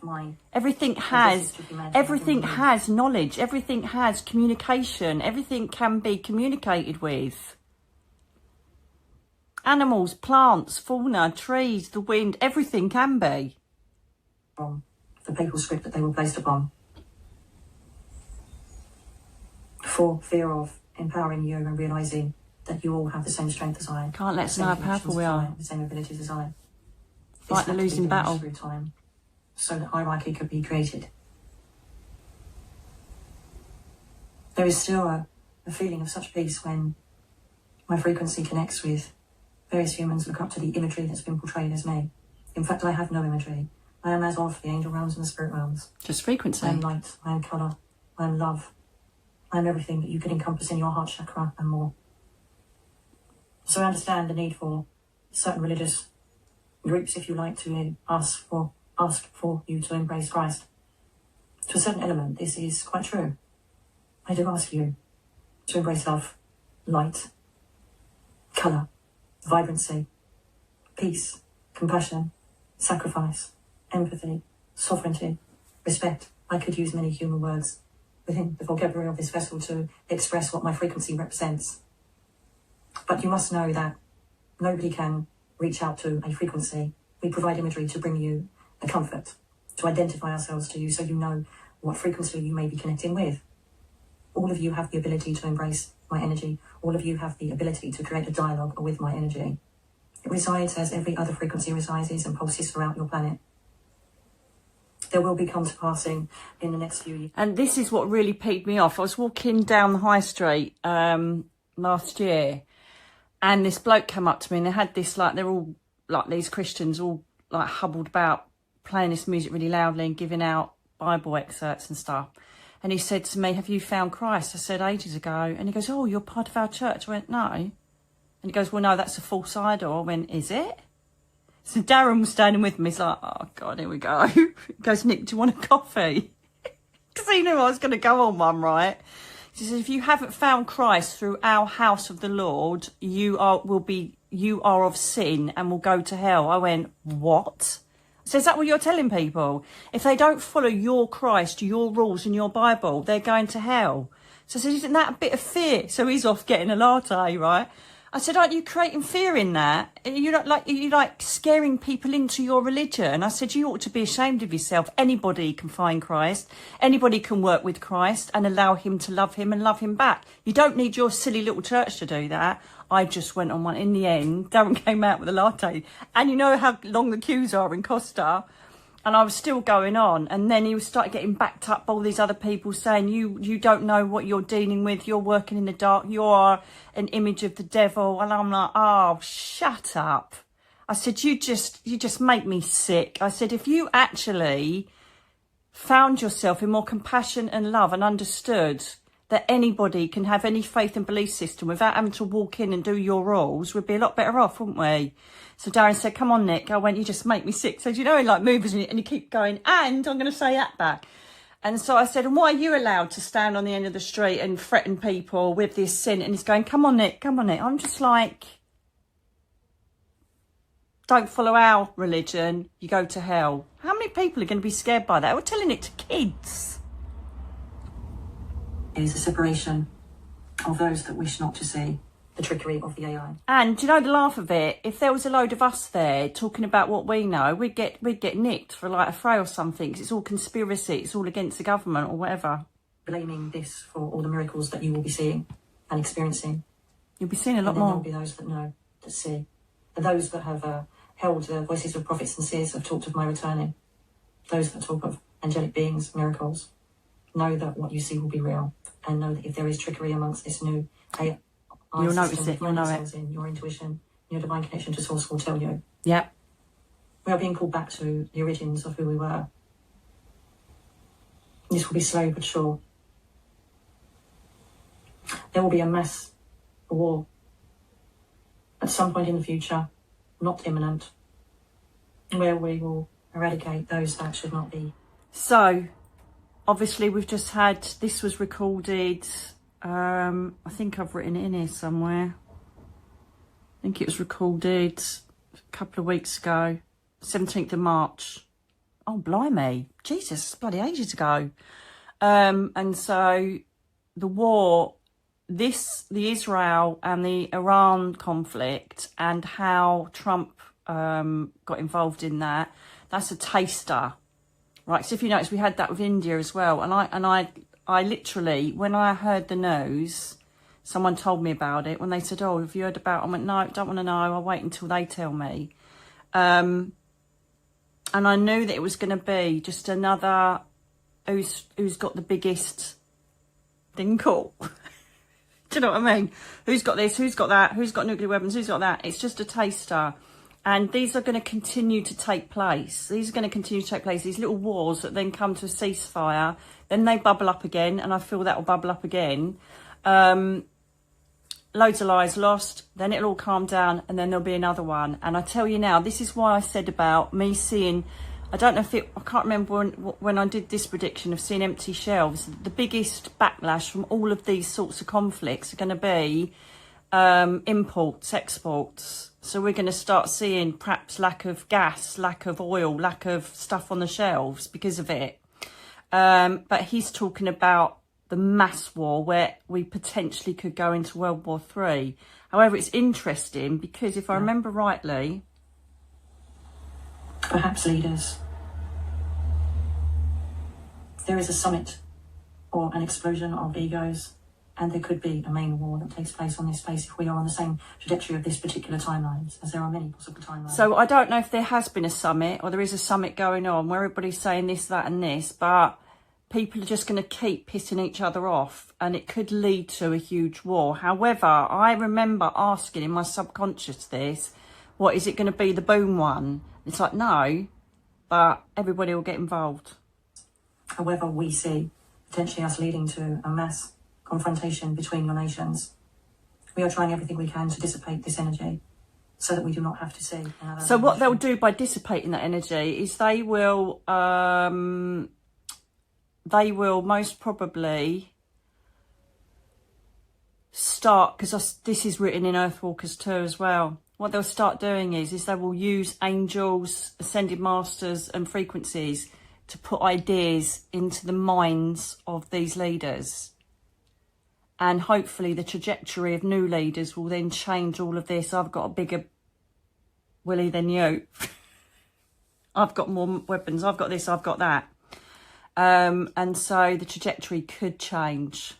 A: Everything has knowledge. Everything has communication. Everything can be communicated with. Animals, plants, fauna, trees, the wind, everything can be.
B: From the papal script that they were placed upon. For fear of empowering you and realising that you all have the same strength as I.
A: Can't let us know how powerful we are.
B: The same abilities as I.
A: Fight the losing battle.
B: Through time, so that hierarchy could be created. There is still a feeling of such peace when my frequency connects with various humans look up to the imagery that's been portrayed as me. In fact, I have no imagery. I am as of the angel realms and the spirit realms.
A: Just frequency.
B: I am light, I am colour, I am love. I am everything that you could encompass in your heart chakra and more. So I understand the need for certain religious groups, if you like, to ask for you to embrace Christ. To a certain element, this is quite true. I do ask you to embrace love, light, colour, vibrancy, peace, compassion, sacrifice, empathy, sovereignty, respect. I could use many human words within the vocabulary of this vessel to express what my frequency represents. But you must know that nobody can reach out to a frequency. We provide imagery to bring you a comfort, to identify ourselves to you so you know what frequency you may be connecting with. All of you have the ability to embrace my energy. All of you have the ability to create a dialogue with my energy. It resides as every other frequency resides and pulses throughout your planet. There will be come to passing in the next few years.
A: And this is what really peeved me off. I was walking down the high street last year, and this bloke came up to me, and they had this, like, they're all, like, these Christians all, like, huddled about, playing this music really loudly and giving out Bible excerpts and stuff. And he said to me, "Have you found Christ?" I said, "Ages ago." And he goes, "Oh, you're part of our church." I went, "No." And he goes, "Well, no, that's a false idol." I went, "Is it?" So Darren was standing with me. He's like, "Oh, God, here we go." He goes, "Nick, do you want a coffee?" Because he knew I was going to go on one, right? He says, "If you haven't found Christ through our house of the Lord, you are of sin and will go to hell." I went, "What?" So is that what you're telling people? If they don't follow your Christ, your rules and your Bible, they're going to hell. So I said, "Isn't that a bit of fear?" So he's off getting a latte, right? I said, aren't you creating fear in that? You're like scaring people into your religion. I said, you ought to be ashamed of yourself. Anybody can find Christ. Anybody can work with Christ and allow him to love him and love him back. You don't need your silly little church to do that. I just went on one. In the end, Darren came out with a latte. And you know how long the queues are in Costa. And I was still going on. And then he started getting backed up by all these other people saying, you don't know what you're dealing with. You're working in the dark. You are an image of the devil. And I'm like, oh, shut up. I said, you just make me sick. I said, if you actually found yourself in more compassion and love and understood that anybody can have any faith and belief system without having to walk in and do your rules, we'd be a lot better off, wouldn't we? So Darren said, come on, Nick. I went, you just make me sick. So, do you know, like movies and you keep going, and I'm going to say that back. And so I said, and why are you allowed to stand on the end of the street and threaten people with this sin? And he's going, come on, Nick, come on, Nick. I'm just like, don't follow our religion, you go to hell. How many people are going to be scared by that? We're telling it to kids.
B: Is a separation of those that wish not to see the trickery of the AI.
A: And do you know the laugh of it? If there was a load of us there talking about what we know, we'd get nicked for like a fray or something. 'Cause it's all conspiracy. It's all against the government or whatever.
B: Blaming this for all the miracles that you will be seeing and experiencing.
A: You'll be seeing a lot
B: and then
A: more.
B: There'll be those that know, that see, and those that have held the voices of prophets and seers have talked of my returning. Those that talk of angelic beings, miracles, know that what you see will be real. And know that if there is trickery amongst this new AI
A: you'll
B: system,
A: notice it, you'll know it.
B: in your intuition, your divine connection to source will tell you.
A: Yeah.
B: We are being called back to the origins of who we were. This will be slow but sure. There will be a mass war at some point in the future, not imminent, where we will eradicate those that should not be.
A: So, obviously, we've just had, this was recorded, I think I've written it in here somewhere. I think it was recorded a couple of weeks ago, 17th of March. Oh, blimey. Jesus, bloody ages ago. And so the war, the Israel and the Iran conflict and how Trump got involved in that, that's a taster. Right, so if you notice, we had that with India as well. And I literally, when I heard the news, someone told me about it. When they said, oh, have you heard about it? I went, no, don't want to know. I'll wait until they tell me. And I knew that it was going to be just another who's got the biggest dingle. Do you know what I mean? Who's got this? Who's got that? Who's got nuclear weapons? Who's got that? It's just a taster. And these are going to continue to take place. These are going to continue to take place. These little wars that then come to a ceasefire. Then they bubble up again. And I feel that will bubble up again. Loads of lives lost. Then it'll all calm down. And then there'll be another one. And I tell you now, this is why I said about me seeing... I don't know if it... I can't remember when I did this prediction of seeing empty shelves. The biggest backlash from all of these sorts of conflicts are going to be imports, exports. So we're going to start seeing perhaps lack of gas, lack of oil, lack of stuff on the shelves because of it. But he's talking about the mass war where we potentially could go into World War III. However, it's interesting because if I remember rightly...
B: Perhaps leaders. There is a summit or an explosion of egos. And there could be a main war that takes place on this space if we are on the same trajectory of this particular timelines, as there are many possible timelines.
A: So I don't know if there has been a summit or there is a summit going on where everybody's saying this, that and this, but people are just going to keep pissing each other off and it could lead to a huge war. However, I remember asking in my subconscious this, what is it going to be, the boom one? It's like, no, but everybody will get involved.
B: However, we see potentially us leading to a mass confrontation between your nations. We are trying everything we can to dissipate this energy so that we do not have to see another.
A: So what they'll do by dissipating that energy is they will most probably start, because this is written in Earthwalkers 2 as well. What they'll start doing is they will use angels, ascended masters and frequencies to put ideas into the minds of these leaders. And hopefully the trajectory of new leaders will then change all of this. I've got a bigger willy than you. I've got more weapons. I've got this, I've got that. And so the trajectory could change.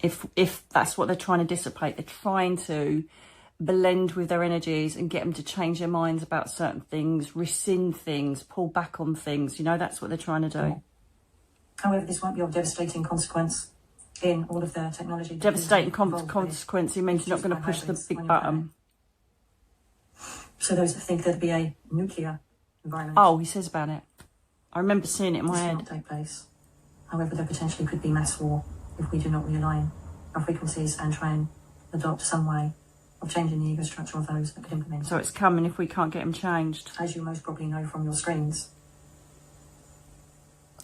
A: If that's what they're trying to dissipate. They're trying to blend with their energies and get them to change their minds about certain things, rescind things, pull back on things. You know, that's what they're trying to do.
B: However, this won't be of devastating consequence in all of the technology.
A: Devastating consequence, it means you're not going to push the big button.
B: So those that think there'd be a nuclear environment.
A: Oh, he says about it. I remember seeing it in my
B: this
A: head.
B: will not take place. However, there potentially could be mass war if we do not realign our frequencies and try and adopt some way of changing the ego structure of those that could implement.
A: So it's coming if we can't get them changed.
B: As you most probably know from your screens,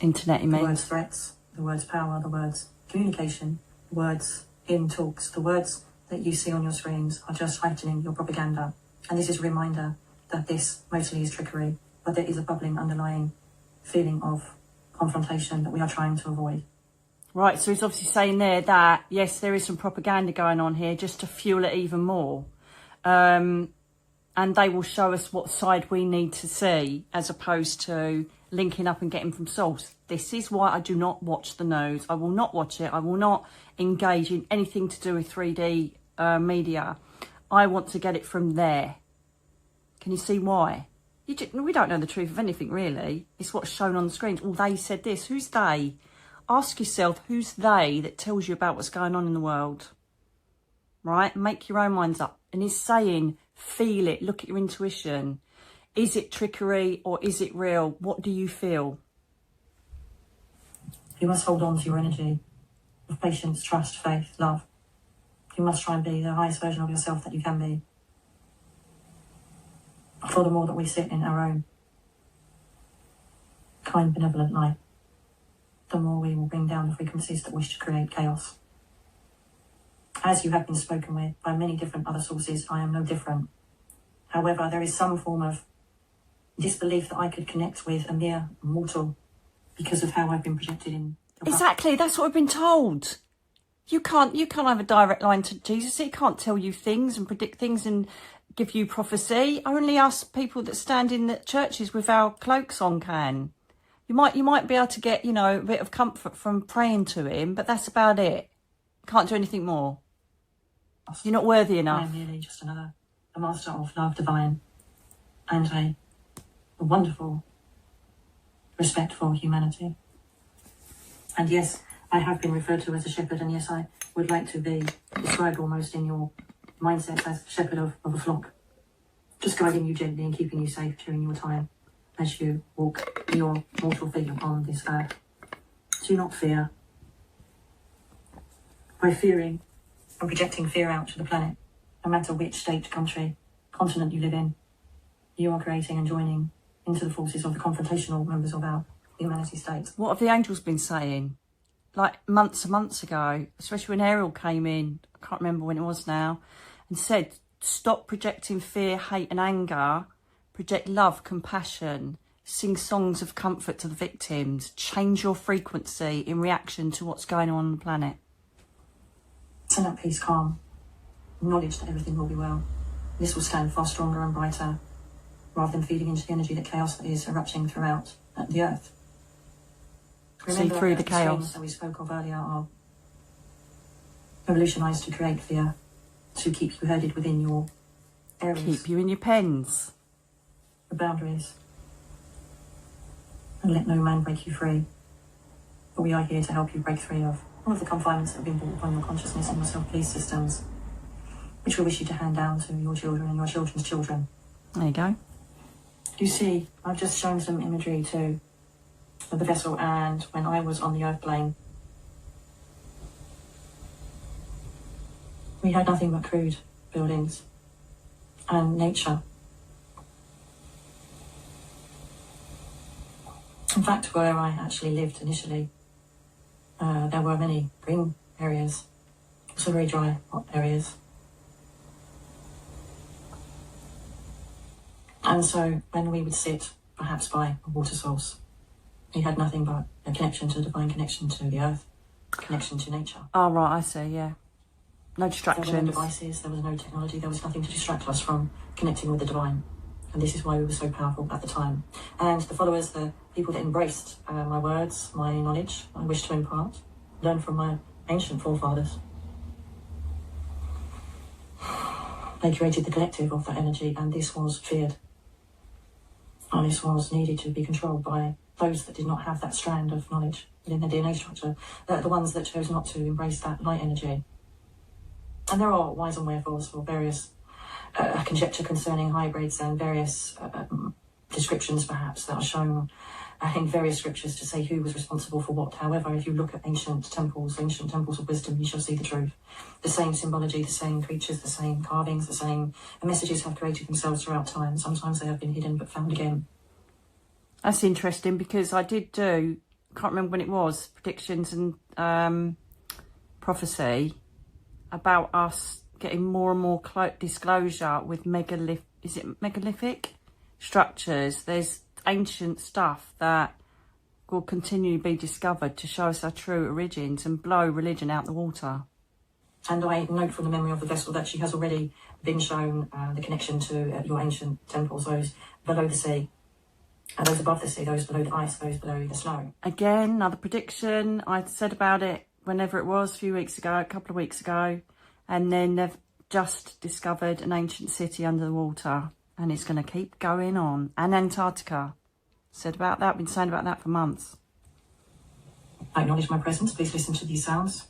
A: Internet, you
B: the
A: mean?
B: words threats, the words power, the words communication, the words in talks, the words that you see on your screens are just heightening your propaganda. And this is a reminder that this mostly is trickery, but there is a bubbling underlying feeling of confrontation that we are trying to avoid.
A: Right, so he's obviously saying there that, yes, there is some propaganda going on here just to fuel it even more. And they will show us what side we need to see, as opposed to linking up and getting from source. This is why I do not watch the news. I will not watch it. I will not engage in anything to do with 3D media. I want to get it from there. Can you see why? We don't know the truth of anything, really. It's what's shown on the screens. Oh, they said this. Who's they? Ask yourself, who's they that tells you about what's going on in the world? Right? Make your own minds up. And he's saying, feel it. Look at your intuition. Is it trickery or is it real? What do you feel?
B: You must hold on to your energy of patience, trust, faith, love. You must try and be the highest version of yourself that you can be. For the more that we sit in our own kind, benevolent light, the more we will bring down the frequencies that wish to create chaos. As you have been spoken with by many different other sources, I am no different. However, there is some form of disbelief that I could connect with a mere mortal because of how I've been projected in.
A: Exactly, that's what we've been told. You can't have a direct line to Jesus. He can't tell you things and predict things and give you prophecy. Only us people that stand in the churches with our cloaks on can. You might be able to get, a bit of comfort from praying to him, but that's about it. Can't do anything more. You're not worthy enough.
B: I am merely just a master of love divine and a wonderful respect for humanity. And yes, I have been referred to as a shepherd, and yes, I would like to be described almost in your mindset as shepherd of a flock, just guiding you gently and keeping you safe during your time as you walk your mortal feet upon this earth. Do not fear. By fearing and projecting fear out to the planet, no matter which state, country, continent you live in, you are creating and joining into the forces of the confrontational members of our humanity state.
A: What have the angels been saying? Like months and months ago, especially when Ariel came in, I can't remember when it was now, and said, stop projecting fear, hate and anger, project love, compassion, sing songs of comfort to the victims, change your frequency in reaction to what's going on the planet.
B: Send out peace, calm, knowledge that everything will be well. This will stand far stronger and brighter, rather than feeding into the energy that chaos is erupting throughout the earth.
A: See through the chaos
B: that we spoke of earlier are revolutionised to create fear, to keep you herded within your areas.
A: Keep you in your pens.
B: The boundaries. And let no man break you free. But we are here to help you break free of all of the confinements that have been brought upon your consciousness and your self-police systems, which we wish you to hand down to your children and your children's children.
A: There you go.
B: You see, I've just shown some imagery too of the vessel, and when I was on the earth plane, we had nothing but crude buildings and nature. In fact, where I actually lived initially, there were many green areas, also very dry, hot areas. And so when we would sit, perhaps by a water source, He had nothing but a connection to the divine, connection to the earth, connection to nature.
A: Oh, right, I see, yeah. No distractions.
B: There were no devices, there was no technology, there was nothing to distract us from connecting with the divine. And this is why we were so powerful at the time. And the followers, the people that embraced my words, my knowledge, I wish to impart, learn from my ancient forefathers. They created the collective of that energy, and this was feared. And this was needed to be controlled by those that did not have that strand of knowledge within their DNA structure, the ones that chose not to embrace that light energy. And there are whys and wherefores for various conjecture concerning hybrids and various descriptions, perhaps, that are shown in various scriptures to say who was responsible for what. However, if you look at ancient temples of wisdom, you shall see the truth. The same symbology, the same creatures, the same carvings, the same messages have created themselves throughout time. Sometimes they have been hidden but found again.
A: That's interesting, because I did do, can't remember when it was, predictions and prophecy about us getting more and more disclosure with megalithic structures. There's ancient stuff that will continue to be discovered to show us our true origins and blow religion out the water.
B: And I note from the memory of the vessel that she has already been shown the connection to your ancient temples, those below the sea, and those above the sea, those below the ice, those below the snow.
A: Again, another prediction. I said about it whenever it was, a couple of weeks ago, and then they've just discovered an ancient city under the water, and it's going to keep going on. And Antarctica. Said about that, been saying about that for months.
B: I acknowledge my presence. Please listen to these sounds.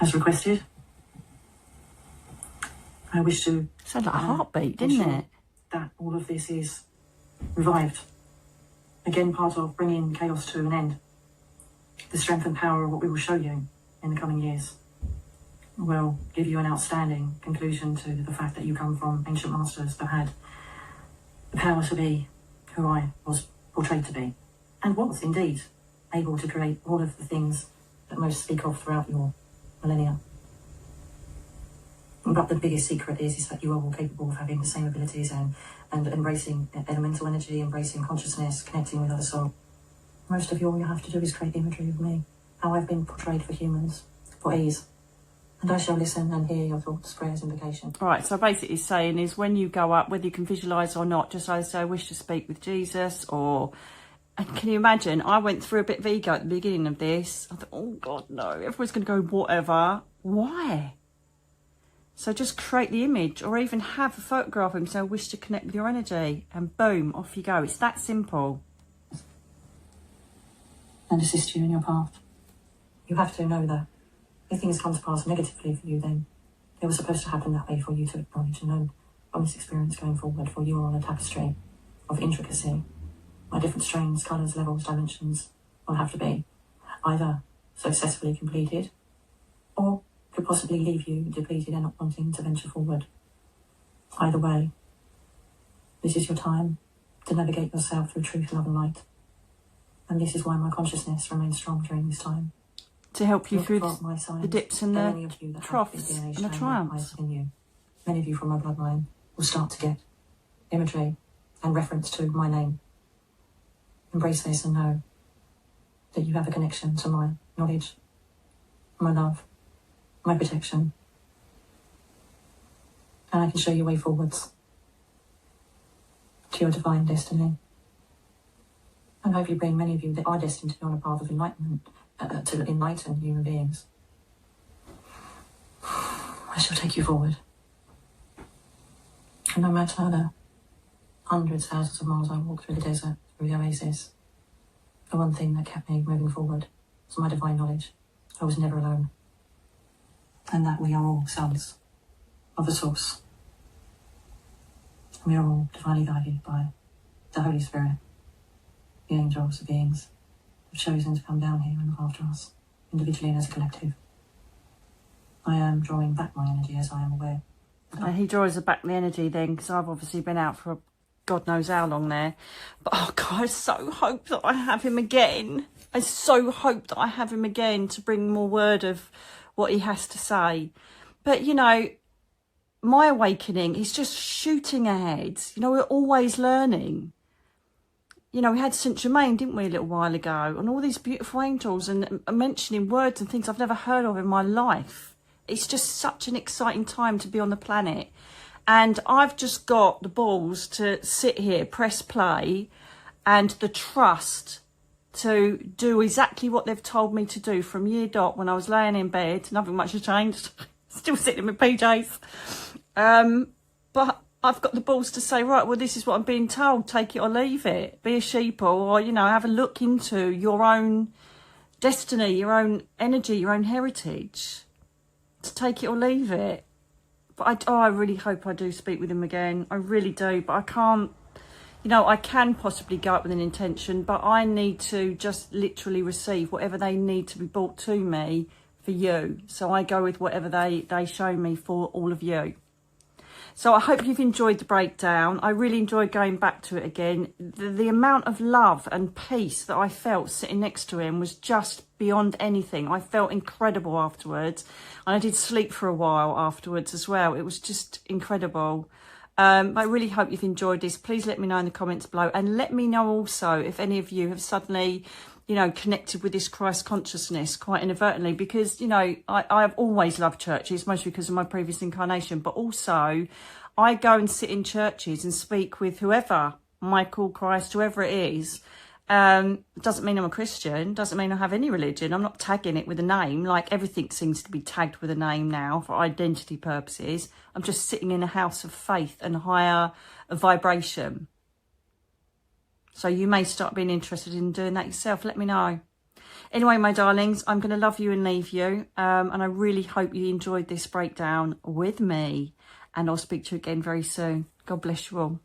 B: As requested, I wish to...
A: Sounded like a heartbeat, didn't it?
B: That all of this is revived. Again, part of bringing chaos to an end. The strength and power of what we will show you in the coming years will give you an outstanding conclusion to the fact that you come from ancient masters that had the power to be who I was portrayed to be, and was indeed able to create all of the things that most speak of throughout your millennia. But the biggest secret is that you are all capable of having the same abilities and embracing elemental energy, embracing consciousness, connecting with other soul. Most of you, all you have to do is create the imagery of me, how I've been portrayed for humans, for ease. And I shall listen and hear your thoughts, prayers, invocation.
A: All right, so basically saying is when you go up, whether you can visualise or not, just either say, I wish to speak with Jesus, or... And can you imagine, I went through a bit of ego at the beginning of this. I thought, oh God, no, everyone's going to go whatever. Why? So just create the image, or even have a photograph of him, so I wish to connect with your energy, and boom, off you go. It's that simple.
B: And assist you in your path. You have to know that if things come to pass negatively for you, then they were supposed to happen that way for you to acknowledge and know from this experience going forward, for you are on a tapestry of intricacy, where different strains, colours, levels, dimensions will have to be either successfully completed or could possibly leave you depleted and not wanting to venture forward. Either way, this is your time to navigate yourself through truth, love and light. And this is why my consciousness remains strong during this time.
A: To help you through the dips and the troughs and the triumphs.
B: Many of you from my bloodline will start to get imagery and reference to my name. Embrace this and know that you have a connection to my knowledge, my love, my protection. And I can show you way forwards to your divine destiny. And hopefully bring many of you that are destined to be on a path of enlightenment, to enlighten human beings. I shall take you forward. And no matter the hundreds, thousands of miles I walk through the desert, through the oasis, the one thing that kept me moving forward was my divine knowledge. I was never alone. And that we are all sons of the source. We are all divinely guided by the Holy Spirit. The angels, the beings, have chosen to come down here and look after us, individually and as a collective. I am drawing back my energy as I am aware.
A: He draws back the energy then, because I've obviously been out for God knows how long there. But oh God, I so hope that I have him again. I so hope that I have him again to bring more word of what he has to say. But you know, my awakening is just shooting ahead. You know, we're always learning. you know, we had St. Germain, didn't we, a little while ago, and all these beautiful angels and mentioning words and things I've never heard of in my life. It's just such an exciting time to be on the planet. And I've just got the balls to sit here, press play, and the trust to do exactly what they've told me to do from year dot when I was laying in bed. Nothing much has changed. Still sitting in my PJs. But I've got the balls to say, right, well, this is what I'm being told. Take it or leave it. Be a sheeple, or, you know, have a look into your own destiny, your own energy, your own heritage. To take it or leave it. But I really hope I do speak with him again. I really do. But I can't, you know, I can possibly go up with an intention, but I need to just literally receive whatever they need to be brought to me for you. So I go with whatever they show me for all of you. So I hope you've enjoyed the breakdown. I really enjoyed going back to it again. The amount of love and peace that I felt sitting next to him was just beyond anything. I felt incredible afterwards. And I did sleep for a while afterwards as well. It was just incredible. I really hope you've enjoyed this. Please let me know in the comments below. And let me know also if any of you have suddenly, you know, connected with this Christ consciousness quite inadvertently. Because, you know, I've always loved churches, mostly because of my previous incarnation. But also, I go and sit in churches and speak with whoever, Michael, Christ, whoever it is. Doesn't mean I'm a Christian, doesn't mean I have any religion. I'm not tagging it with a name, like everything seems to be tagged with a name now for identity purposes. I'm just sitting in a house of faith and higher vibration. So you may start being interested in doing that yourself. Let me know. Anyway, my darlings, I'm going to love you and leave you. And I really hope you enjoyed this breakdown with me. And I'll speak to you again very soon. God bless you all.